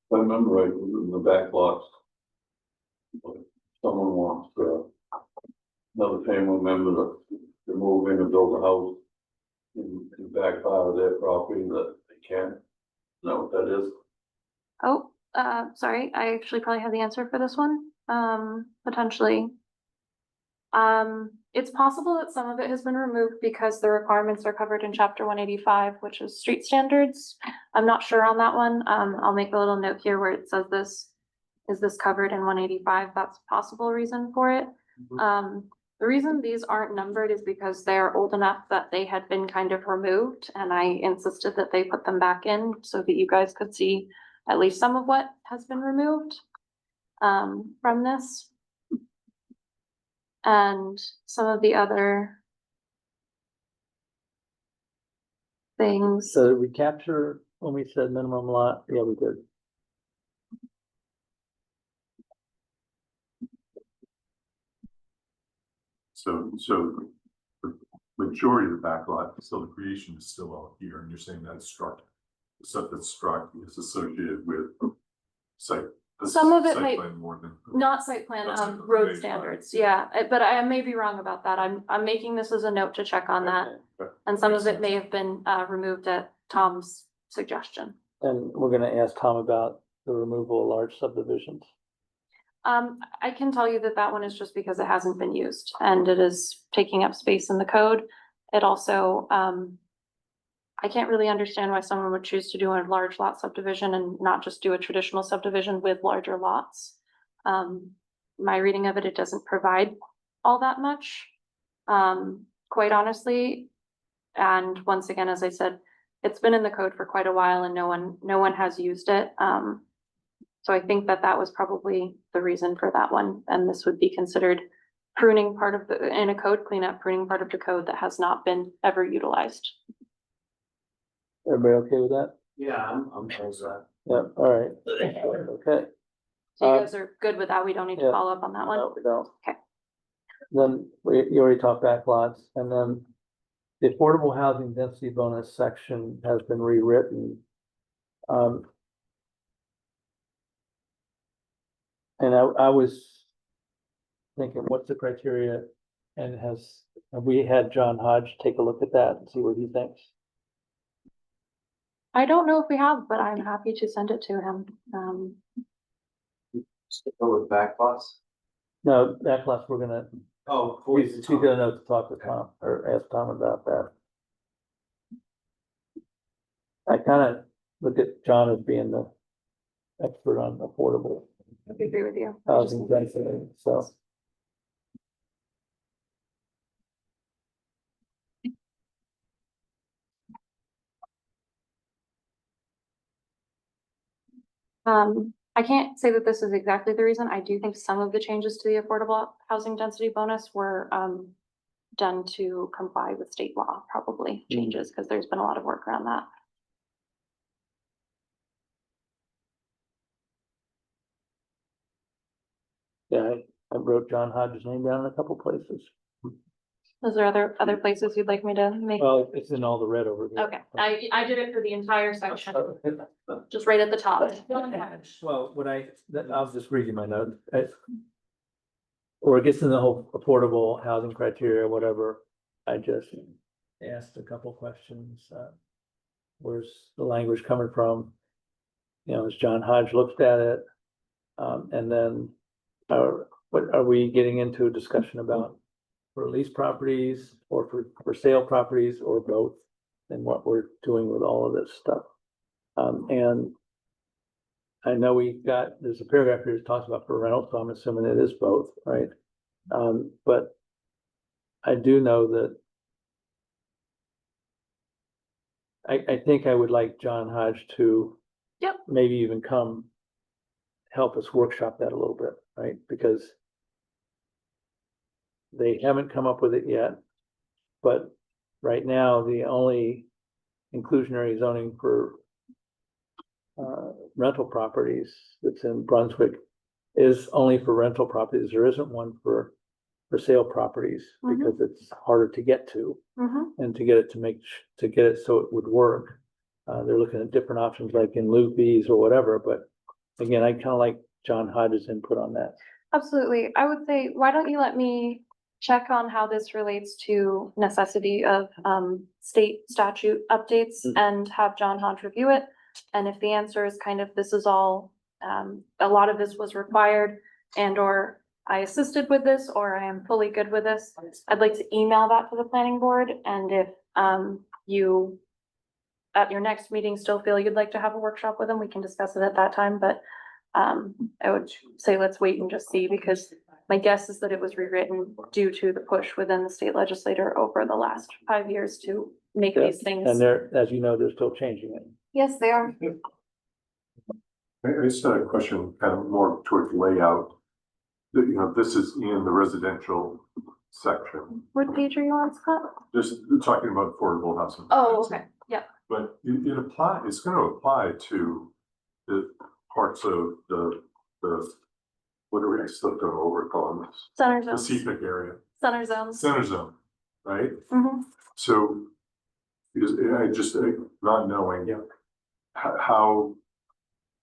If I remember right, in the back lots, someone wants, another family member to move in and build a house in the back part of their property that they can. Is that what that is? Oh, sorry, I actually probably have the answer for this one, potentially. It's possible that some of it has been removed because the requirements are covered in chapter 185, which is street standards. I'm not sure on that one. I'll make a little note here where it says this, is this covered in 185? That's a possible reason for it. The reason these aren't numbered is because they're old enough that they had been kind of removed, and I insisted that they put them back in so that you guys could see at least some of what has been removed from this. And some of the other things. So did we capture when we said minimum lot? Yeah, we did. So the majority of the backlot, so the creation is still out here, and you're saying that's struck. The stuff that's struck is associated with site. Some of it site might- plan more than. Not site plan, That's it, road okay, standards, yeah, but I may be wrong about that. I'm making this as a note to check on that. Okay. And some Makes of it may have been removed at Tom's suggestion. And we're gonna ask Tom about the removal of large subdivisions. I can tell you that that one is just because it hasn't been used and it is taking up space in the code. It also, I can't really understand why someone would choose to do a large lot subdivision and not just do a traditional subdivision with larger lots. My reading of it, it doesn't provide all that much, quite honestly. And once again, as I said, it's been in the code for quite a while and no one has used it. So I think that that was probably the reason for that one. And this would be considered pruning part of in a code cleanup, pruning part of the code that has not been ever utilized. Everybody okay with that? Yeah, I'm fine with that. Yeah, all right. Okay. So you guys are good with that? We don't need to yeah. follow up on that one? No, we don't. Okay. Then you already talked backlots, and then the affordable housing density bonus section has been rewritten. And I was thinking, what's the criteria? And have we had John Hodge take a look at that and see what he thinks? I don't know if we have, but I'm happy to send it to him. Stick with backlots. No, backlots, we're gonna, Oh, he's gonna know to talk to Tom or ask Tom about that. I kind of look at John as being the expert on affordable I agree with you. housing density, so. I can't say that this is exactly the reason. I do think some of the changes to the affordable housing density bonus were done to comply with state law, probably changes, because there's been a lot of work around that. Yeah, I wrote John Hodge's name down in a couple places. Is there other places you'd like me to make? Well, it's in all the red over here. Okay, I did it for the entire section, just right at the top. Well, I'll just read you my note. Or it gets in the whole affordable housing criteria, whatever. I just asked a couple questions. Where's the language coming from? You know, as John Hodge looked at it. And then, what are we getting into a discussion about for lease properties or for sale properties or both? And what we're doing with all of this stuff. And I know there's a paragraph here that talks about for rental, so I'm assuming it is both, right? But I do know that I think I would like John Hodge to maybe even come help us workshop that a little bit, right? Because they haven't come up with it yet. But right now, the only inclusionary zoning for rental properties that's in Brunswick is only for rental properties. There isn't one for sale properties Mhm. because it's harder to get to. Mhm. And to get it to get it so it would work. They're looking at different options like in lieu fees or whatever, but again, I kind of like John Hodges' input on that. Absolutely. I would say, why don't you let me check on how this relates to necessity of state statute updates and have John Hodge review it? And if the answer is kind of, this is all, a lot of this was required and or I assisted with this, or I am fully good with this, I'd like to email that to the planning board. And if you at your next meeting still feel you'd like to have a workshop with them, we can discuss it at that time, but I would say let's wait and just see, because my guess is that it was rewritten due to the push within the state legislature over the last 5 years to make these things. And they're, as you know, they're still changing it. Yes, they are. I just had a question kind of more towards layout. You know, this is in the residential section, What page are you on, Scott? just talking about affordable housing. Oh, okay, yeah. But it's gonna apply to the parts of the, what do we, still don't know what we're calling this? Center The zones, CPIC area, center zones. center zone, right? Mhm. So, because I just, not knowing. Yeah. How,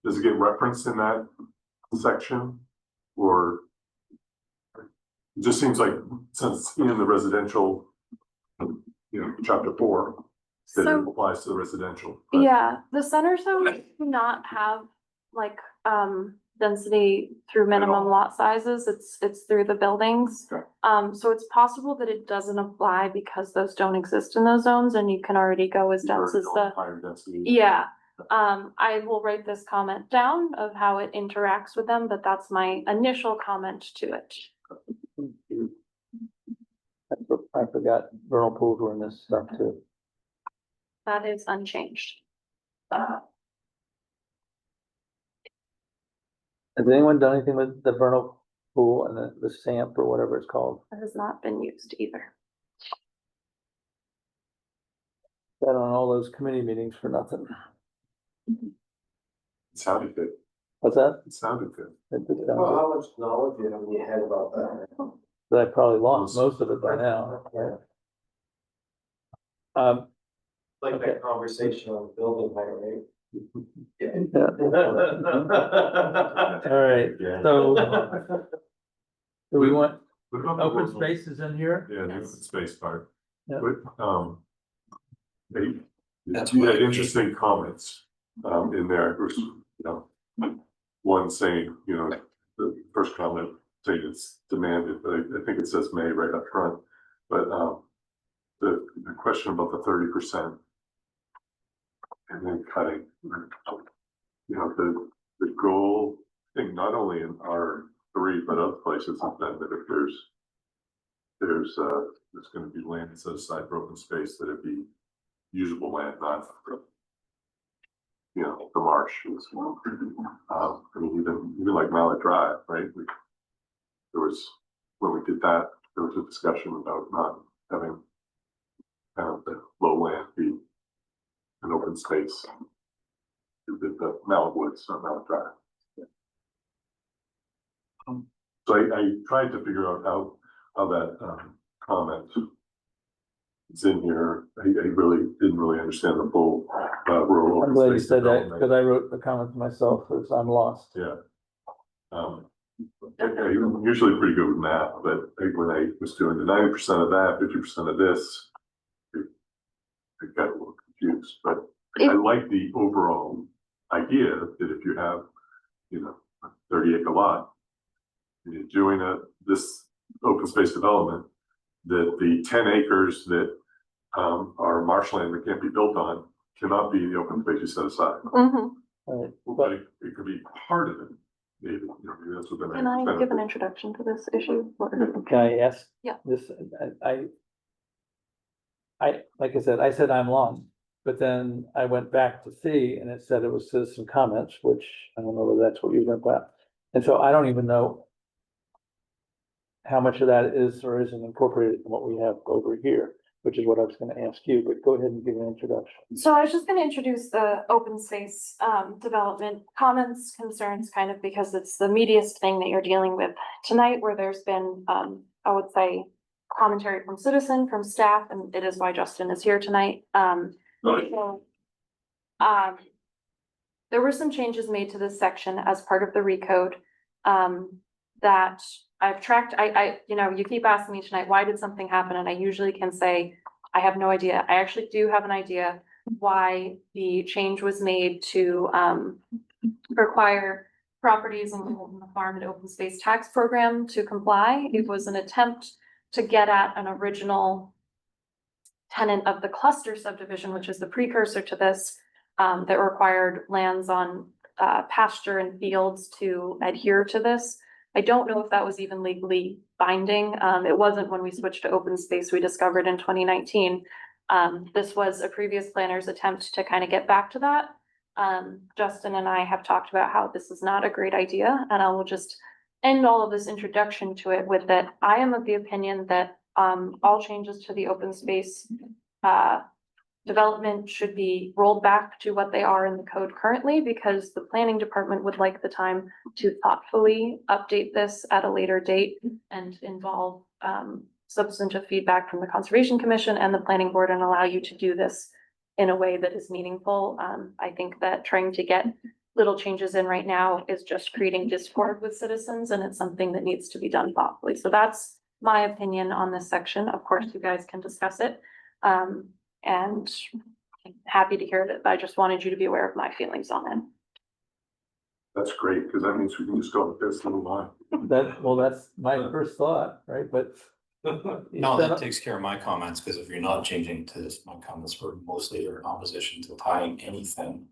does it get referenced in that section? Or it just seems like, since it's in the residential, chapter 4, that it So, applies to the residential. but- yeah, the center zones do not have like, density through minimum lot sizes. It's through the buildings. Okay. So it's possible that it doesn't apply because those don't exist in those zones and you can already go as dense as the. Higher density. Yeah, I will write this comment down of how it interacts with them, but that's my initial comment to it. I forgot vernal pools were in this stuff too. That is unchanged. Has anyone done anything with the vernal pool and the SAMP or whatever it's called? That has not been used either. That on all those committee meetings for nothing. It sounded good. What's that? It sounded good. It did sound Well, good. how much knowledge do you have in your head about that? But I probably lost most of it by now. Right? Like Okay. that conversation on building height, right? Yeah. All right, Yeah. so do we want What about the open rural- spaces in here? Yeah, the open space part. Yeah. But, That's you what had I- interesting comments, in there, which, one saying, the first comment saying it's demanded, but I think it says may right up front. But, the question about the 30%. And then cutting, the goal, I think not only in R3, but other places, is that if there's gonna be land set aside for open space, that it be usable land, not, the marsh. I mean, even like Mallet Drive, right? When we did that, there was a discussion about not having kind of the low land be an open space. The Mallet Woods, not Mallet Drive. So I tried to figure out how that comment is in here. I really didn't really understand the full rural I'm open glad you space said that, development. because I wrote the comment myself, because I'm lost. Yeah. I'm usually pretty good with math, but when I was doing the 90% of that, 50% of this, I got a little confused, but I like the overall idea that if you have, a 30-acre lot, and you're doing this open space development, that the 10 acres that are marshland that can't be built on cannot be the open space you set aside. Mhm. Right, But but it could be part of it, maybe, maybe that's what the. Can I give an introduction to this issue? Or- can I ask? Yeah. This, like I said I'm lost, but then I went back to see, and it said it was citizen comments, which I don't know whether that's what you went by. And so I don't even know. how much of that is or isn't incorporated in what we have over here, which is what I was gonna ask you, but go ahead and give an introduction. So I was just gonna introduce the open space development comments, concerns, kind of because it's the meatiest thing that you're dealing with tonight, where there's been, I would say, commentary from citizen, from staff, and it is why Justin is here tonight. So, there were some changes made to this section as part of the recode, that I've tracked. You know, you keep asking me tonight, why did something happen? And I usually can say, I have no idea. I actually do have an idea why the change was made to, require properties in the farm and open space tax program to comply. It was an attempt to get at an original tenant of the cluster subdivision, which is the precursor to this, that required lands on pasture and fields to adhere to this. I don't know if that was even legally binding. It wasn't when we switched to open space, we discovered in 2019. This was a previous planner's attempt to kind of get back to that. Justin and I have talked about how this is not a great idea, and I will just end all of this introduction to it with that I am of the opinion that all changes to the open space development should be rolled back to what they are in the code currently, because the planning department would like the time to thoughtfully update this at a later date and involve substantive feedback from the Conservation Commission and the Planning Board and allow you to do this in a way that is meaningful. I think that trying to get little changes in right now is just creating discord with citizens, and it's something that needs to be done thoughtfully. So that's my opinion on this section. Of course, you guys can discuss it. And I'm happy to hear it. I just wanted you to be aware of my feelings on it. That's great, because that means we can just go with this little line. That's my first thought, right? But. No, that takes care of my comments, because if you're not changing to this, my comments were mostly in opposition to tying anything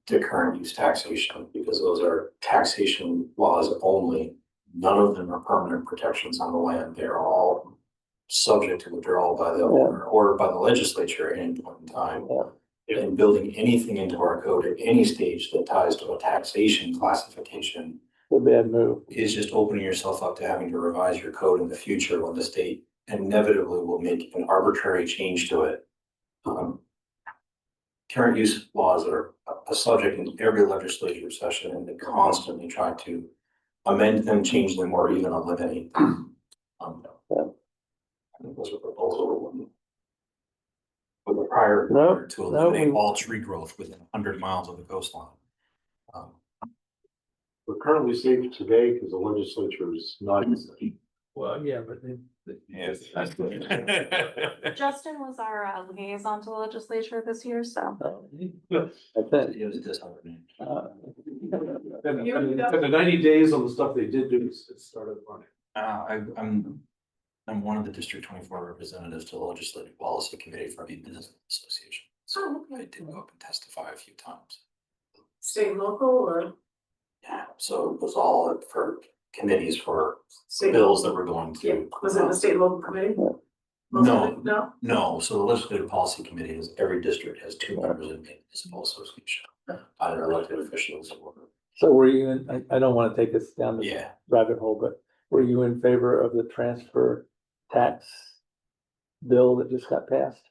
to current use taxation, because those are taxation laws only. None of them are permanent protections on the land. They're all subject to withdrawal by the owner or by the legislature at any point in time. And building anything into our code at any stage that ties to a taxation classification A bad move. is just opening yourself up to having to revise your code in the future when the state inevitably will make an arbitrary change to it. Current use laws are a subject in every legislature session, and they constantly try to amend them, change them, or even eliminate them. I think those are proposals with the prior to eliminate all tree growth within 100 miles of the coastline. We're currently safe today because the legislature is not. Well, yeah, but Yes. Justin was our liaison to the legislature this year, so. I think. It was disheartening. And the 90 days on the stuff they did do, it started running. I'm one of the District 24 representatives to the Legislative Policy Committee for the Business Association. So I did go up and testify a few times. State and local or Yeah, so it was all for committees for state? bills that were going Yeah, to. was it the state and local committee? No, No? no. So the Legislative Policy Committee is, every district has 2 members in the municipal association, either elected officials or. So were you in, I don't want to take us down the Yeah, rabbit hole, but were you in favor of the transfer tax bill that just got passed?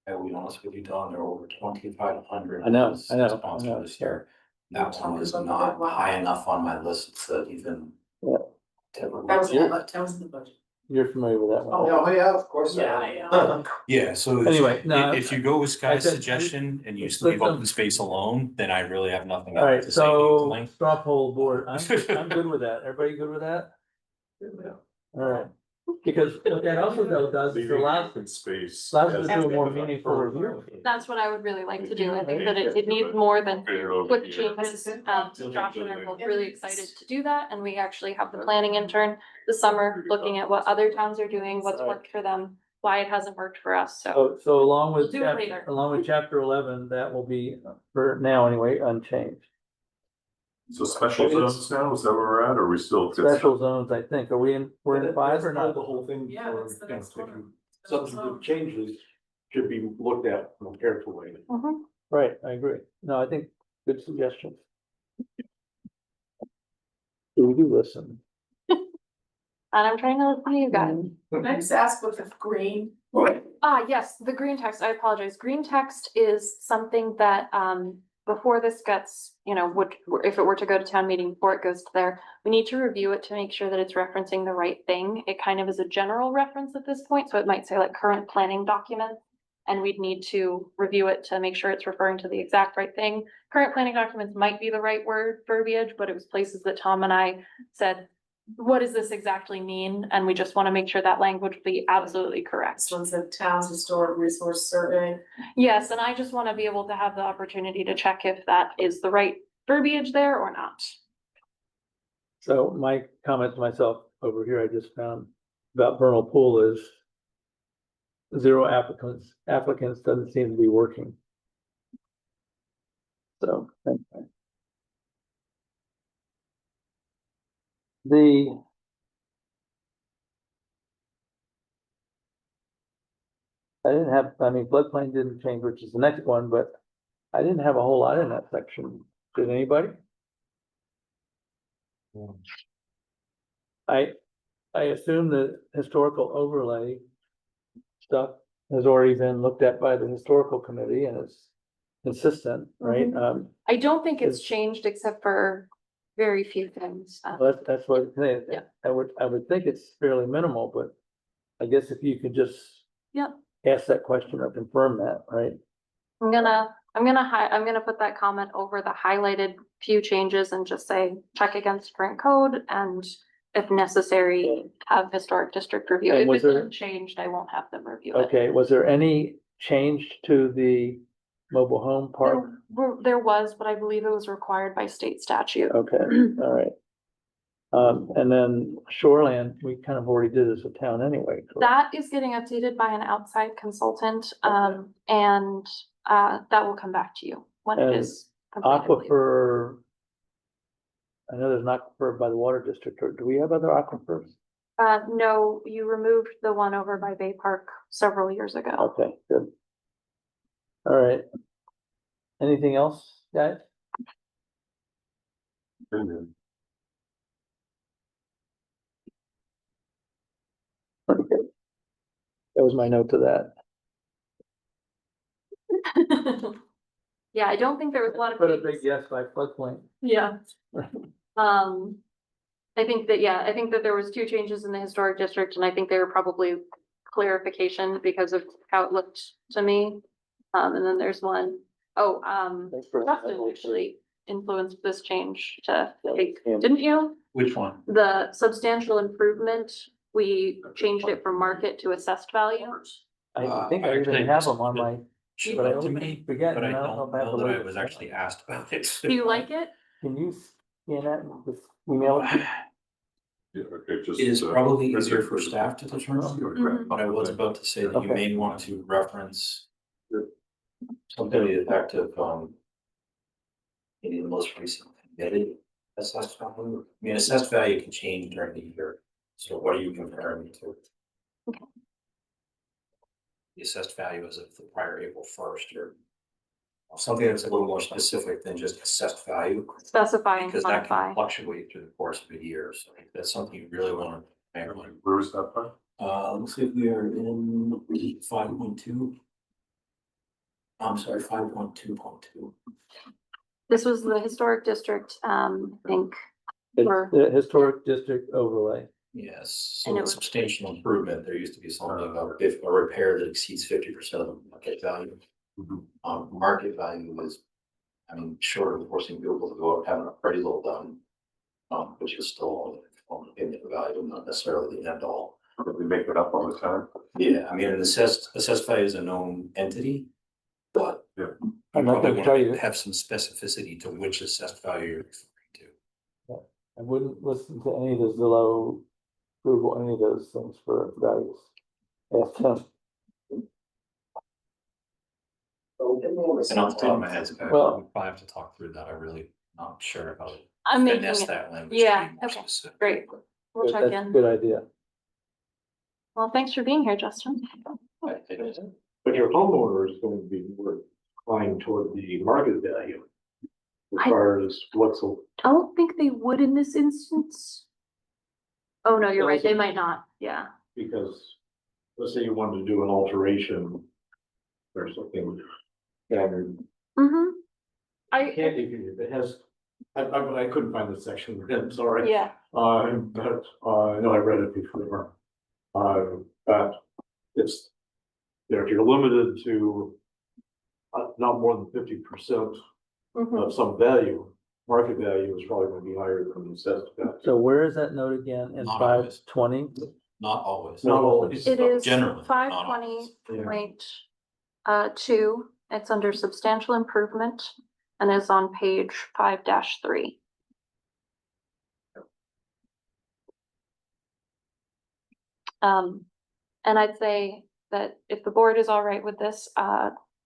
I'll be honest with you, Don, there were over 2,500. I know. Sponsored this year. That one was not high enough on my list to even. Yeah. That was in the budget. You're familiar with that one? Oh, yeah, of course. Yeah. Yeah, so. Anyway, no, If you go with Sky's said- suggestion and you let's leave let open them- space alone, then I really have nothing All right, else to say. so straw poll board, I'm good with that. Everybody good with that? All right, because what that also does is allows Space. us to do a more meaningful review. That's what I would really like to do. I think that it needs more than quick changes. Josh and I are both really excited to do that, and we actually have the planning intern this summer looking at what other towns are doing, what's worked for them, why it hasn't worked for us, so. So along We'll with, do it later. along with chapter 11, that will be, for now anyway, unchanged. So special zones now, is that where we're at, or are we still? Special zones, I think, we're in 5 or not? The whole thing. Yeah, for, that's the you know, next one. taking Substantive changes should be looked at in a careful way. Mhm. Right, I agree. No, I think good suggestion. Do we do listen? And I'm trying to listen to you guys. Can I just ask what the green? Yes, the green text, I apologize. Green text is something that, before this gets, if it were to go to town meeting, before it goes to there, we need to review it to make sure that it's referencing the right thing. It kind of is a general reference at this point, so it might say like current planning document. And we'd need to review it to make sure it's referring to the exact right thing. Current planning documents might be the right word verbiage, but it was places that Tom and I said, what does this exactly mean? And we just want to make sure that language be absolutely correct. This one's the town's historic resource survey. Yes, and I just want to be able to have the opportunity to check if that is the right verbiage there or not. So my comment to myself over here, I just found about vernal pool is 0 applicants doesn't seem to be working. So, anyway. Floodplain didn't change, which is the next one, but I didn't have a whole lot in that section. Did anybody? I assume the historical overlay stuff has already been looked at by the historical committee and is consistent, right? I don't think it's Is- changed except for very few things. That's what I'm saying. Yeah. I would think it's fairly minimal, but I guess if you could just Yep. ask that question or confirm that, right? I'm gonna put that comment over the highlighted few changes and just say, check against current code and if necessary, have historic district review. And If was it there- isn't changed, I won't have them review it. Okay, was there any change to the mobile home park? There was, but I believe it was required by state statute. Okay, all right. And then shoreland, we kind of already did this with town anyway. correct? That is getting updated by an outside consultant, and that will come back to you when it And is complete, I believe. Aquifer. I know there's an aquifer by the water district, or do we have other aquifers? No, you removed the one over by Bay Park several years ago. Okay, good. All right. Anything else, guys? Opinion. Okay. That was my note to that. Yeah, I don't think there was a lot of. Put a big changes. yes by floodplain. Yeah. I think that there was 2 changes in the historic district, and I think they were probably clarification because of how it looked to me. And then there's one, Thanks for. Justin actually influenced this change to take, Yeah. didn't you? Which one? The substantial improvement, we changed it from market to assessed value. I think I actually even have just- them on my, Showed but I up to always me, forget. but I and don't know if have know to that I look was at actually asked about it. Do you like it? Can you scan that and just email it? to me? Yeah, okay, just. It is probably easier that's it. for staff to determine, Mhm. but I was about to say that you Okay. may want to reference something to the effect of, maybe the most recent committed assessed value. I mean, assessed value can change during the year, so what are you comparing it to? Okay. The assessed value as of the prior April 1st, or something that's a little more specific than just assessed value. Specify and Because that can quantify. fluctuate through the course of a year, so if that's something you really want to. Where is that by? Let's see if we are in 5.2. I'm sorry, 5.2.2. This was the historic district, I think. It's Or- the historic district overlay. Yes, And so it with was- substantial improvement, there used to be something about if a repair that exceeds 50% of the market value. Mhm. Market value is, I mean, short of forcing people to go out having a pretty little done. Which is still only opinion value, not necessarily the end all. We make it up all the time. Yeah, I mean, an assessed value is a known entity, but. Yeah. You I'm not probably gonna tell want you. to have some specificity to which assessed value you're referring to. I wouldn't listen to any of the Zillow, Google, any of those things for values. Ask them. And off the top of my head, Well- we probably have to talk through that. I really not sure how to I'm making finesse it, that language. yeah, to be more okay. specific. great. We'll Good, check that's a in. Good idea. Well, thanks for being here, Justin. But your homeowner is going to be more inclined toward the market value. As I- far as what's, Don't think they would in this instance. Oh, no, you're right, they might not, yeah. Because let's say you wanted to do an alteration or something standard. Mm-hmm. Can't if it has, I couldn't find the section, I'm sorry. Yeah, But, I know I read it before. But it's, if you're limited to not more than 50% mhm. of some value, market value is probably gonna be higher than the assessed value. So where is that note again in Not always. 520? Not always. Not always. It is Generally, not 520.2, it's under substantial improvement and is on page 5-3. And I'd say that if the board is all right with this,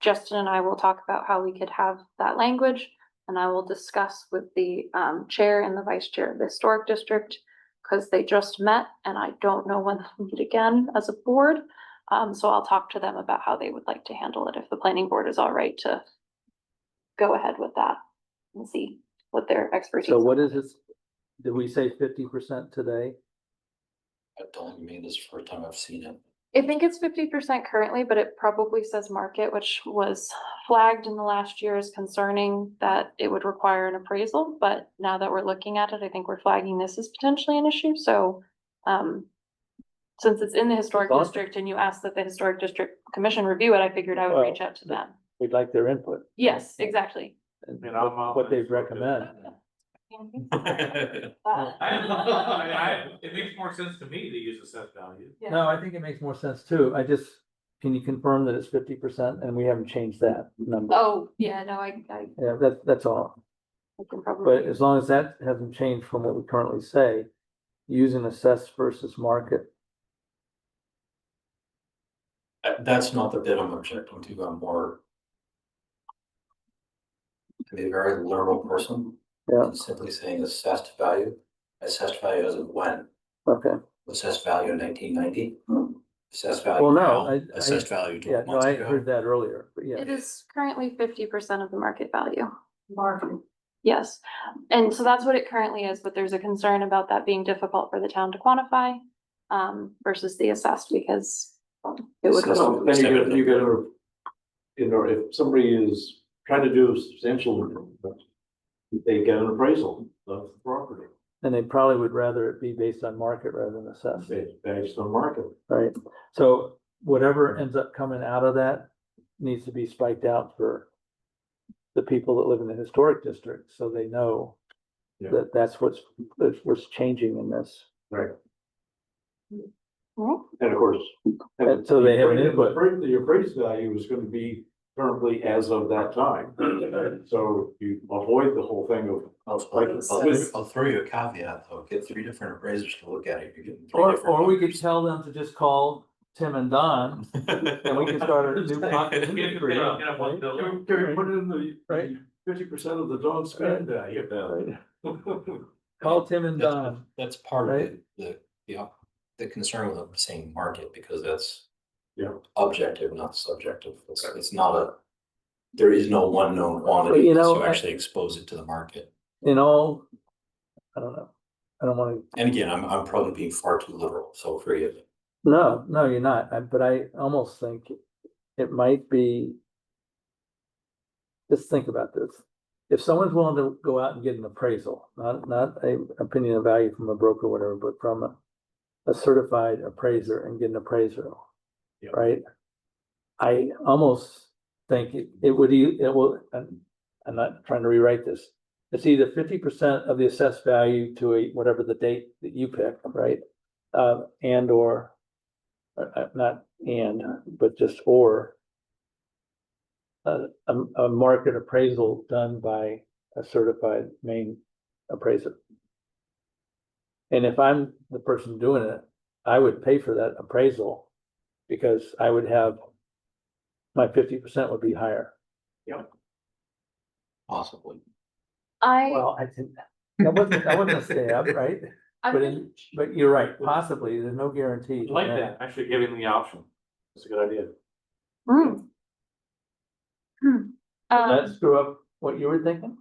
Justin and I will talk about how we could have that language. And I will discuss with the chair and the vice chair of the historic district, because they just met and I don't know when they'll meet again as a board. So I'll talk to them about how they would like to handle it, if the planning board is all right to go ahead with that and see what their expertise. So what is this? Did we say 50% today? I don't mean this is the first time I've seen it. I think it's 50% currently, but it probably says market, which was flagged in the last year as concerning that it would require an appraisal. But now that we're looking at it, I think we're flagging this as potentially an issue. So since it's in the historic Awesome. district and you asked that the historic district commission review it, I figured I would reach out to them. We'd like their input. Yes, exactly. And And I'm what they'd recommend. It makes more sense to me to use assessed value. No, I think it makes more sense too. Can you confirm that it's 50% and we haven't changed that number? Oh, yeah, no, I Yeah, that's all. can probably. But as long as that hasn't changed from what we currently say, using assessed versus market. That's not the bit I'm objecting to. I'm more to be a very literal person. Yeah. And simply saying assessed value as of when, Okay. assessed value in 1990, assessed value Well, no, now, assessed value Yeah, 12 no, months I ago. heard that earlier, but yeah. It is currently 50% of the market value. Market. Yes, and so that's what it currently is, but there's a concern about that being difficult for the town to quantify versus the assessed, because it would. So then you gotta, if somebody is trying to do substantial improvement, they get an appraisal of the property And they probably would rather it be based on market rather than assessed, based on market. right? So whatever ends up coming out of that needs to be spiked out for the people that live in the historic district, so they know Yeah. that that's what's changing in this. Right. Mhm. And of course. And so they have an input. The appraised value is gonna be currently as of that time. So you avoid the whole thing of. I'll throw you a caveat though, get 3 different appraisers to look at it, you're getting 3 different. Or we could numbers. tell them to just call Tim and Don, and we can start a new. Can we put it in the Right. 50% of the dog spend value? Right. Call Tim and Don. That's part of right? the concern with saying market, because that's Yeah. objective, not subjective. It's not there is no one known quantity, But, you know, so actually expose it to the market. In all, I don't know. I don't wanna, And again, I'm probably being far too literal, so forgive me. no, you're not, but I almost think it might be. Just think about this. If someone's willing to go out and get an appraisal, not a opinion of value from a broker or whatever, but from a certified appraiser and get an appraisal. Yeah. Right? I almost think it will, and I'm not trying to rewrite this. It's either 50% of the assessed value to whatever the date that you pick, right? And or, not and, but just or. A market appraisal done by a certified Maine appraiser. And if I'm the person doing it, I would pay for that appraisal because I would have my 50% would be higher. Possibly. Well, I think that wasn't a stab, right? But you're right, possibly, there's no guarantee. I like that, actually giving the option. That's a good idea. Mm. Let's screw up what you were thinking.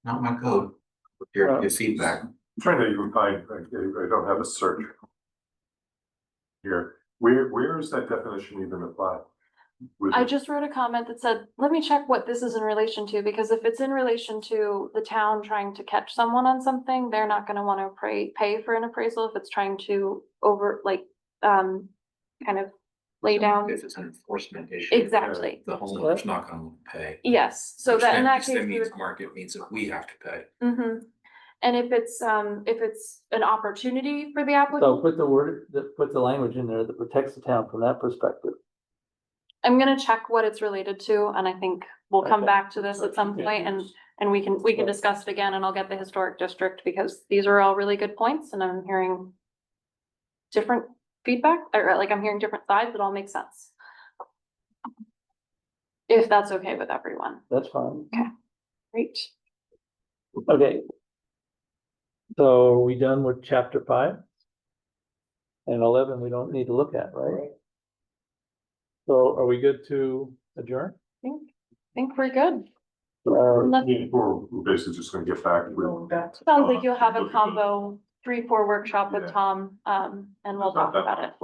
Not my code. Your feedback. I'm trying to even find, I don't have a search. Here, where is that definition even applied? With I it? just wrote a comment that said, let me check what this is in relation to, because if it's in relation to the town trying to catch someone on something, they're not gonna wanna pay for an appraisal if it's trying to kind of lay down. If it's an enforcement issue. Exactly, The homeowner's not gonna pay. yes, so Which that in then- that which then case, we means would. market means that we have to pay. Mm-hmm. And if it's an opportunity for the So applicant, put the language in there that protects the town from that perspective. I'm gonna check what it's related to, and I think we'll come Okay. back to this at some point, and we can discuss it again, and I'll get the historic district, because these are all really good points, and I'm hearing different feedback, or like I'm hearing different sides that all make sense. If that's okay with everyone, That's fine. great. Okay. So are we done with chapter 5? And 11, we don't need to look at, right? So are we good to adjourn? Think we're good. Uh, We're basically just gonna get back with. Going back to- Sounds like you'll have a combo 3-4 workshop with Tom, and we'll talk about it.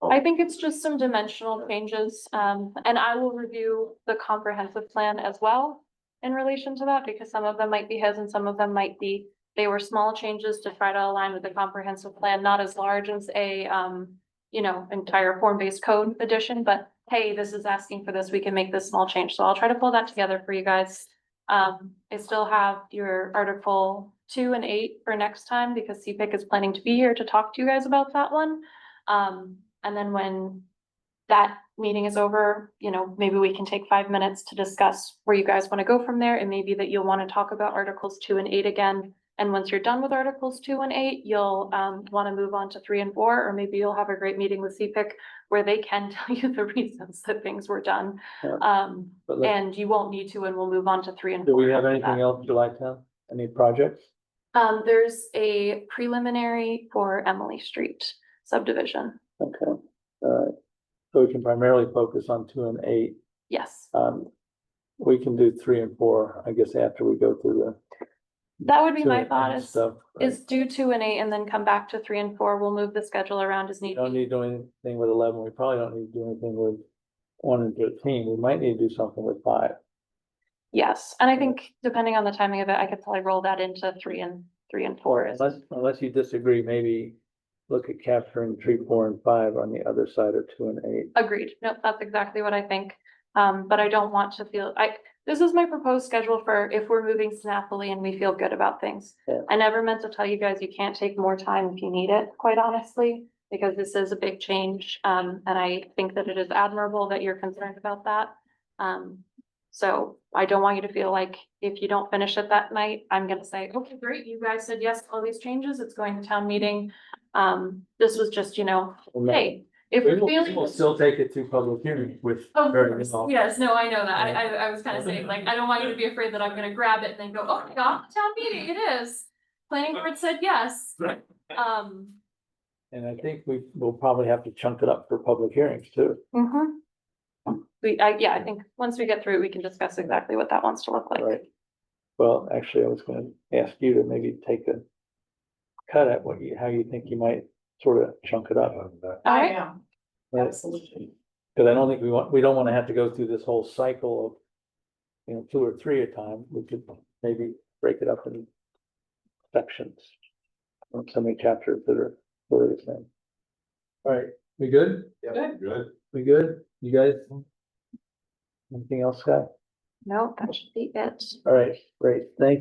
I think it's just some dimensional changes, and I will review the comprehensive plan as well in relation to that, because some of them might be his and some of them might be, they were small changes to try to align with the comprehensive plan, not as large as a, entire form-based code edition, but hey, this is asking for this, we can make this small change. So I'll try to pull that together for you guys. I still have your Article 2 and 8 for next time, because CPIC is planning to be here to talk to you guys about that one. And then when that meeting is over, maybe we can take 5 minutes to discuss where you guys want to go from there. It may be that you'll want to talk about Articles 2 and 8 again. And once you're done with Articles 2 and 8, you'll want to move on to 3 and 4, or maybe you'll have a great meeting with CPIC where they can tell you the reasons that things were done. Yeah. But let's- And you won't need to, and we'll move on to 3 and 4. Do we have after anything that. else July 10th? Any projects? There's a preliminary for Emily Street subdivision. Okay, all right. So we can primarily focus on 2 and 8. Yes, We can do 3 and 4, I guess, after we go through the. that would be 2 my and thought 8 is. stuff, right? Is do 2 and 8 and then come back to 3 and 4. We'll move the schedule around as We needed. don't need to do anything with 11. We probably don't need to do anything with 1 and 13. We might need to do something with 5. Yes, and I think depending on the timing of it, I could probably roll that into 3 and 4. Or unless you disagree, maybe look at capturing 3, 4, and 5 on the other side of 2 and 8. Agreed. Nope, that's exactly what I think. But I don't want to feel, this is my proposed schedule for if we're moving snappily and we feel good about things. Yeah. I never meant to tell you guys you can't take more time if you need it, quite honestly, because this is a big change. And I think that it is admirable that you're concerned about that. So I don't want you to feel like if you don't finish it that night, I'm gonna say, okay, great, you guys said yes to all these changes, it's going to town meeting. This was just, hey, if we're We'll feeling. still take it through public hearing with. Of very course, small- yes, no, I know that. I was kind of saying, like, I don't want you to be afraid that I'm gonna grab it and then go, oh my god, town meeting, it is. Planning board said yes. And I think we'll probably have to chunk it up for public hearings too. Mhm. I think once we get through it, we can discuss exactly what that wants to look like. Right. Well, actually, I was gonna ask you to maybe take a cut at how you think you might sort of chunk it up. All I right. am, Right? absolutely. Cause I don't think we don't wanna have to go through this whole cycle of, 2 or 3 at a time. We could maybe break it up in sections. So many chapters that are sort of the same. All right, we good? Good. We good? You guys? Anything else, Scott? No, that should be it. All right, great. Thank